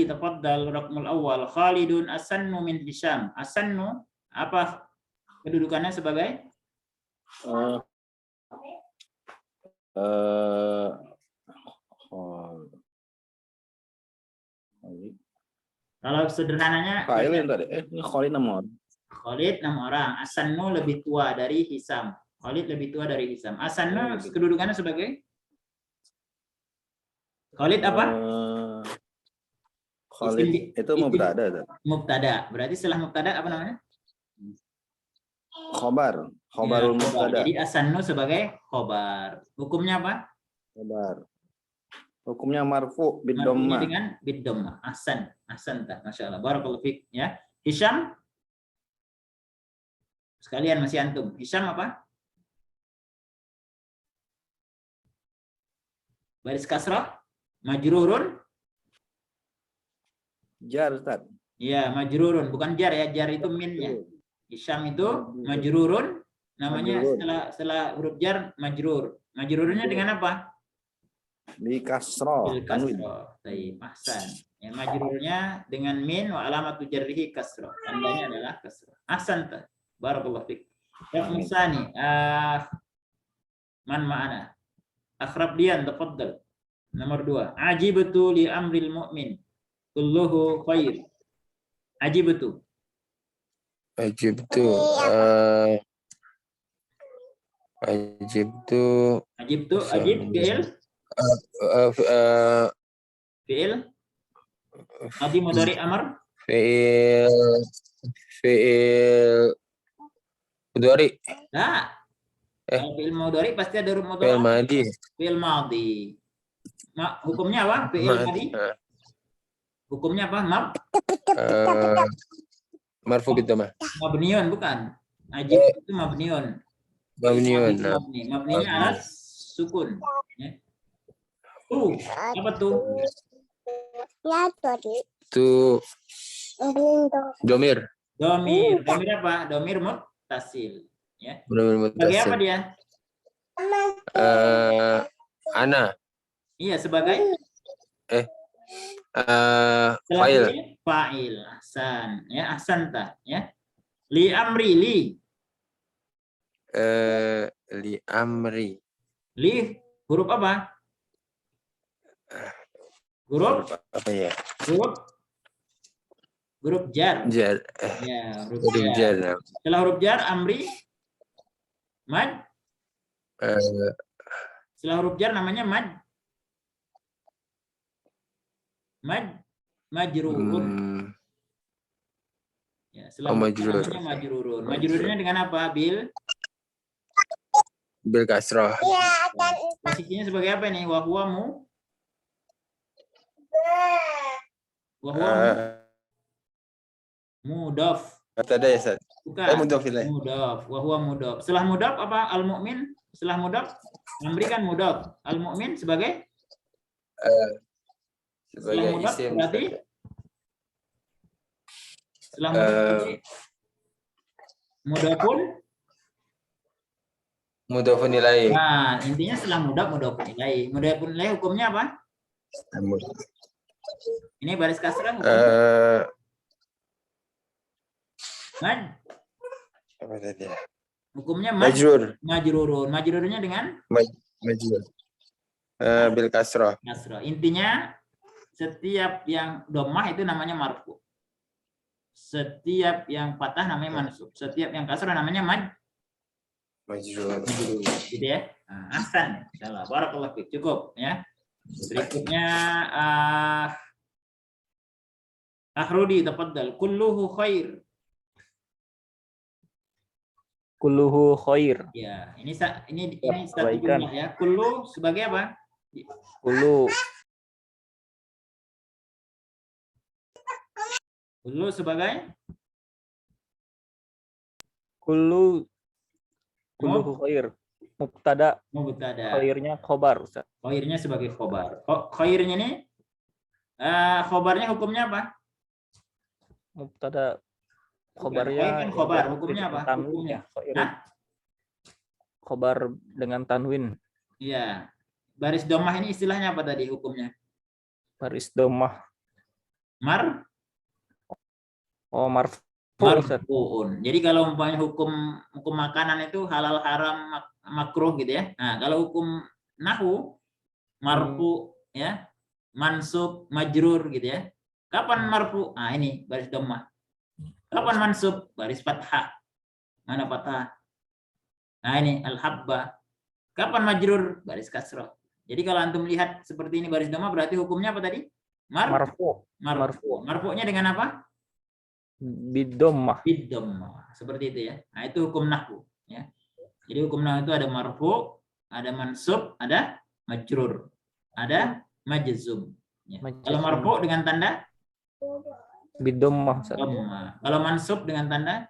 tafaddal raqmul awal Khalidun asannu min Hisham. Asannu apa kedudukannya sebagai? Kalau sederhananya Khalid nama orang. Khalid 6 orang. Asannu lebih tua dari Hisam. Khalid lebih tua dari Hisam. Asannu kedudukannya sebagai? Khalid apa? Khalid itu mubtada. Mubtada. Berarti setelah mubtada apa namanya? Khobarul mubtada. Jadi asannu sebagai khobar. Hukumnya apa? Khobar. Hukumnya marfu bid-dhamma. Dengan bid-dhamma. Ahsan, Masya Allah. Barakallahu fik ya. Hisham sekalian masih antum. Hisham apa? Baris kasrah, majrurun. Jar, Ustaz. Ya, majrurun, bukan jar ya. Jar itu minnya. Hisham itu majrurun, namanya setelah huruf jar majrur. Majrurnya dengan apa? Bi kasrah. Baik, ahsan. Ya, majrurnya dengan min wa alamatu jarrihi kasrah. Tandanya adalah kasrah. Ahsan. Barakallahu fik. Raqam tsani. Man ma'ana? Akhrablian, tafaddal. Nomor 2. Ajibtu li amril mu'min. Kulluhu khair. Ajibtu. Ajib fi'il madi mudhari amr fi'il mudhari. Nah, fi'il mudhari pasti ada huruf Fi'il mudhari. madi. Fi'il madi. Hukumnya apa? Fi'il madi. Hukumnya apa? Marfu bid-dhammah. Mabniun bukan. Ajib itu mabniun. Mabninya alas sukun. Ya. Apa tuh? Itu domir. Domir apa? Domir muttasil. Ya. Domir Sebagai apa muttasil. dia? Ana. Iya, sebagai fa'il. Fa'il. Ahsan. Ya, ahsanta. Ya. Li amri Li amri. Li huruf apa? Huruf Apa ya? huruf Huruf jar. Jar. Ya, huruf Huruf jar. jar. Setelah huruf jar, amri, mad. Setelah huruf jar namanya mad. Majrurun. Ya, setelah majrur. namanya majrurun. Majrurnya dengan apa, Bil? Bil kasrah. Posisinya sebagai apa nih? Wahwa mudaf. Kata ada ya, Ustaz? Bukan. Mudaf ilaih. Mudaf. Wahwa mudaf. Setelah mudaf apa? Al-mu'min. Setelah mudaf, memberikan mudaf. Al-mu'min sebagai? Sebagai mudaf isim. berarti? Setelah mudaf berarti? Mudafun ilaih. Nah, intinya setelah mudafun ilaih. Mudafun ilaih hukumnya apa? Ini baris kasrah. Mad. Apa tadi? Hukumnya Majrur. Majrurun. Majrurnya dengan? Majrur. Bil kasrah. Kasrah. Intinya setiap yang dhammah itu namanya marfu. Setiap yang patah namanya mansub. Setiap yang kasrah namanya Majrur. Gitu ya. Nah, ahsan. Insyaallah. Barakallahu fiik. Cukup ya. Berikutnya Ahrudi tafaddal. Kulluhu khair. Kulluhu khair. Ya, ini satu kebaikan. jumlah ya. Kullu sebagai apa? Kullu sebagai kulluhu khair. Mubtada. Khairnya khobar, Ustaz. Khairnya sebagai khobar. Khairnya ini khobarnya hukumnya apa? Mubtada khobarnya kan khobar, hukumnya apa? Hukumnya khobar dengan tanwin. Iya. Baris dhammah ini istilahnya apa tadi hukumnya? Baris dhammah. Marfu'un. Jadi kalau umpamanya hukum makanan itu halal, haram, makruh gitu ya. Nah, kalau hukum nahwu marfu ya, mansub, majrur gitu ya. Kapan marfu? Nah, ini baris dhammah. Kapan mansub? Baris fathah. Mana fathah? Nah, ini al-habba. Kapan majrur? Baris kasrah. Jadi kalau antum lihat seperti ini baris dhammah berarti hukumnya apa tadi? Marfu. Marfu'nya dengan apa? Bidomah. Seperti itu ya. Nah, itu hukum nahwu ya. Jadi hukum nahwu itu ada marfu, ada mansub, ada majrur, ada majzum ya. Kalau marfu dengan tanda bidomah. Kalau mansub dengan tanda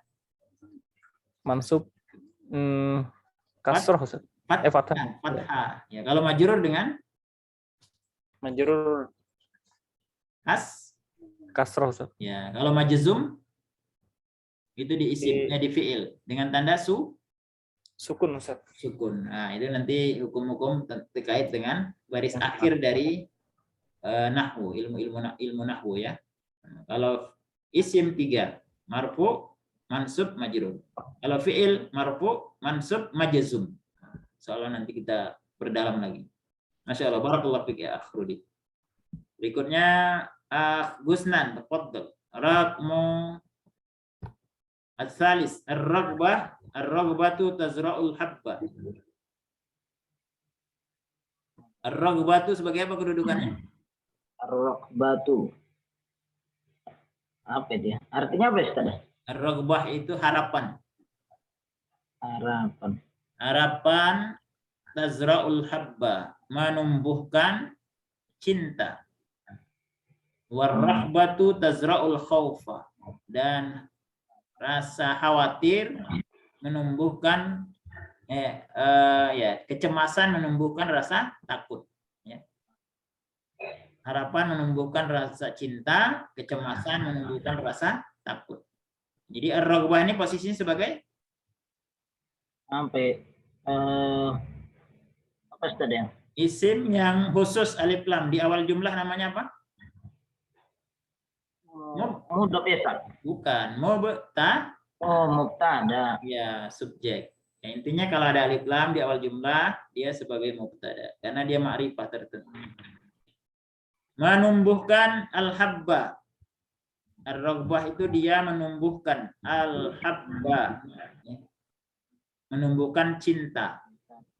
mansub kasrah, fathah. Ya, kalau majrur dengan majrur kasrah, Ustaz. Ya, kalau majzum itu di isim, di fiil dengan tanda sukun, Ustaz. Sukun. Nah, itu nanti hukum-hukum terkait dengan baris akhir dari nahwu, ilmu nahwu ya. Kalau isim 3, marfu, mansub, majrur. Kalau fiil marfu, mansub, majzum. Soalnya nanti kita perdalam lagi. Masya Allah, barakallahu fiik ya Akhrudi. Berikutnya Gusnan, tafaddal. Raqmu al-thalis, ar-raghbatu tazra'ul habba. Ar-raghbatu sebagai apa kedudukannya? Ar-raghbatu. Apa dia? Artinya apa, Ustaz? Ar-raghbah itu harapan. Harapan tazra'ul habba, menumbuhkan cinta. Warrahbatu tazra'ul khaufa, dan rasa khawatir menumbuhkan kecemasan menumbuhkan rasa takut ya. Harapan menumbuhkan rasa cinta, kecemasan menumbuhkan rasa takut. Jadi ar-raghbah ini posisinya sebagai apa Ustaz ya? Isim yang khusus alif lam di awal jumlah namanya apa? Mudhaf ya, Ustaz? Bukan, mubtada. Oh, mubtada. Ya, subjek. Ya, intinya kalau ada alif lam di awal jumlah, dia sebagai mubtada karena dia ma'rifah tertentu. Menumbuhkan al-habba. Ar-raghbah itu dia menumbuhkan al-habba, ya. Menumbuhkan cinta.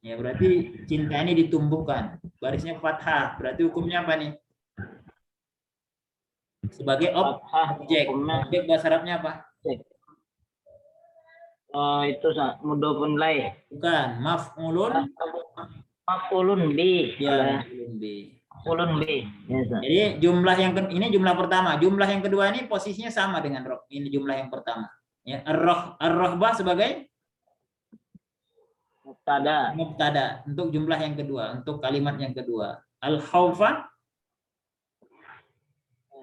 Ya, berarti cinta ini ditumbuhkan. Barisnya fathah. Berarti hukumnya apa nih? Sebagai objek. Objek bahasa Arabnya apa? Itu mudhofun ilaih. Bukan, maf'ulun. Maf'ulun bi. Ya, maf'ulun bi. Maf'ulun bi. Ya, Ustaz. Jadi jumlah yang ini jumlah pertama. Jumlah yang kedua ini posisinya sama dengan ini jumlah yang pertama. Ya, ar-raghbah sebagai mubtada untuk jumlah yang kedua, untuk kalimat yang kedua. Al-khaufa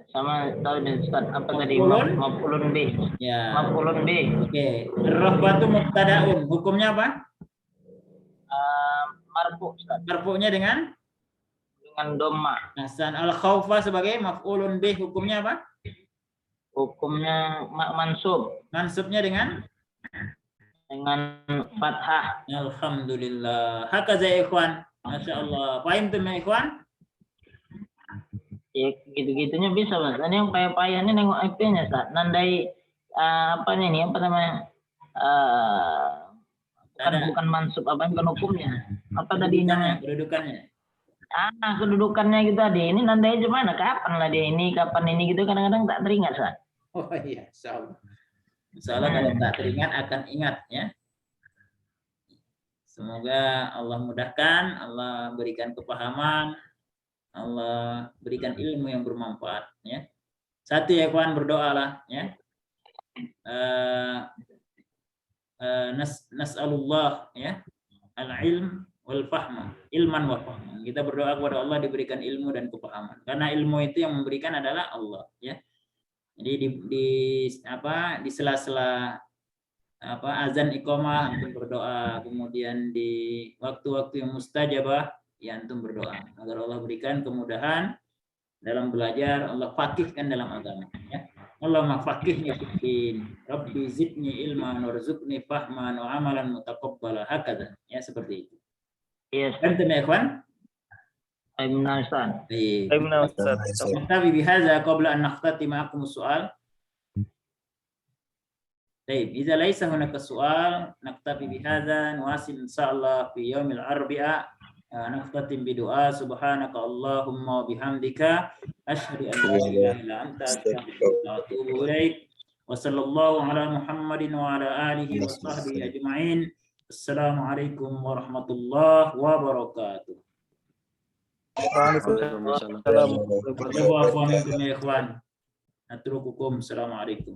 sama tahu nih Ustaz, apa tadi? Maf'ulun bi. Ya. Maf'ulun bi. Oke. Ar-raghbah itu mubtadaun. Hukumnya apa? Marfu Ustaz. Marfu'nya dengan Dhamma. Hasan. Al-khaufa sebagai maf'ulun bih, hukumnya apa? Hukumnya mansub. Mansubnya dengan fathah. Alhamdulillah. Hakaza ya ikhwan. Masya Allah. Paham tuh ya ikhwan? Ya gitu-gitunya bisa Mas. Ini yang payah-payah ini nengok IP-nya Ustaz. Nandai apa nih apa namanya? Bukan mansub, apa bukan hukumnya. Apa tadi namanya? Kedudukannya. Kedudukannya gitu tadi. Ini nandai gimana? Kapan lah dia ini, kapan ini gitu kadang-kadang tak teringat Ustaz. Oh iya, insyaallah. Insyaallah kalau tak teringat akan ingat ya. Semoga Allah mudahkan, Allah berikan kepahaman, Allah berikan ilmu yang bermanfaat ya. Satu ya kawan, berdoalah ya. Nas'alullah ya al-ilm wal fahma, ilman wa fahma. Kita berdoa kepada Allah diberikan ilmu dan kepahaman. Karena ilmu itu yang memberikan adalah Allah ya. Jadi di sela-sela azan iqamah antum berdoa, kemudian di waktu-waktu yang mustajabah ya antum berdoa agar Allah berikan kemudahan dalam belajar, Allah faqihkan dalam agama ya. Allahumma faqihni fiddin, Rabbi zidni ilman warzuqni fahman wa amalan mutaqabbala, hakadha ya, seperti itu. Yes. Antum ya ikhwan? Aimna Ustaz. Aimna Ustaz. Naktabi bihadza qabla an nakhtatima akum su'al. Baik, idza laisa hunaka su'al naktabi bihadza nuwasil insyaallah fi yaumil arbi'a. Nakhtatim bi doa subhanaka Allahumma wa bihamdika asyhadu an la ilaha illa anta astaghfiruka wa atubu ilaik. Wa sallallahu ala Muhammadin wa ala alihi wa sahbihi ajma'in. Assalamualaikum warahmatullahi wabarakatuh. Waalaikumsalam. Assalamualaikum.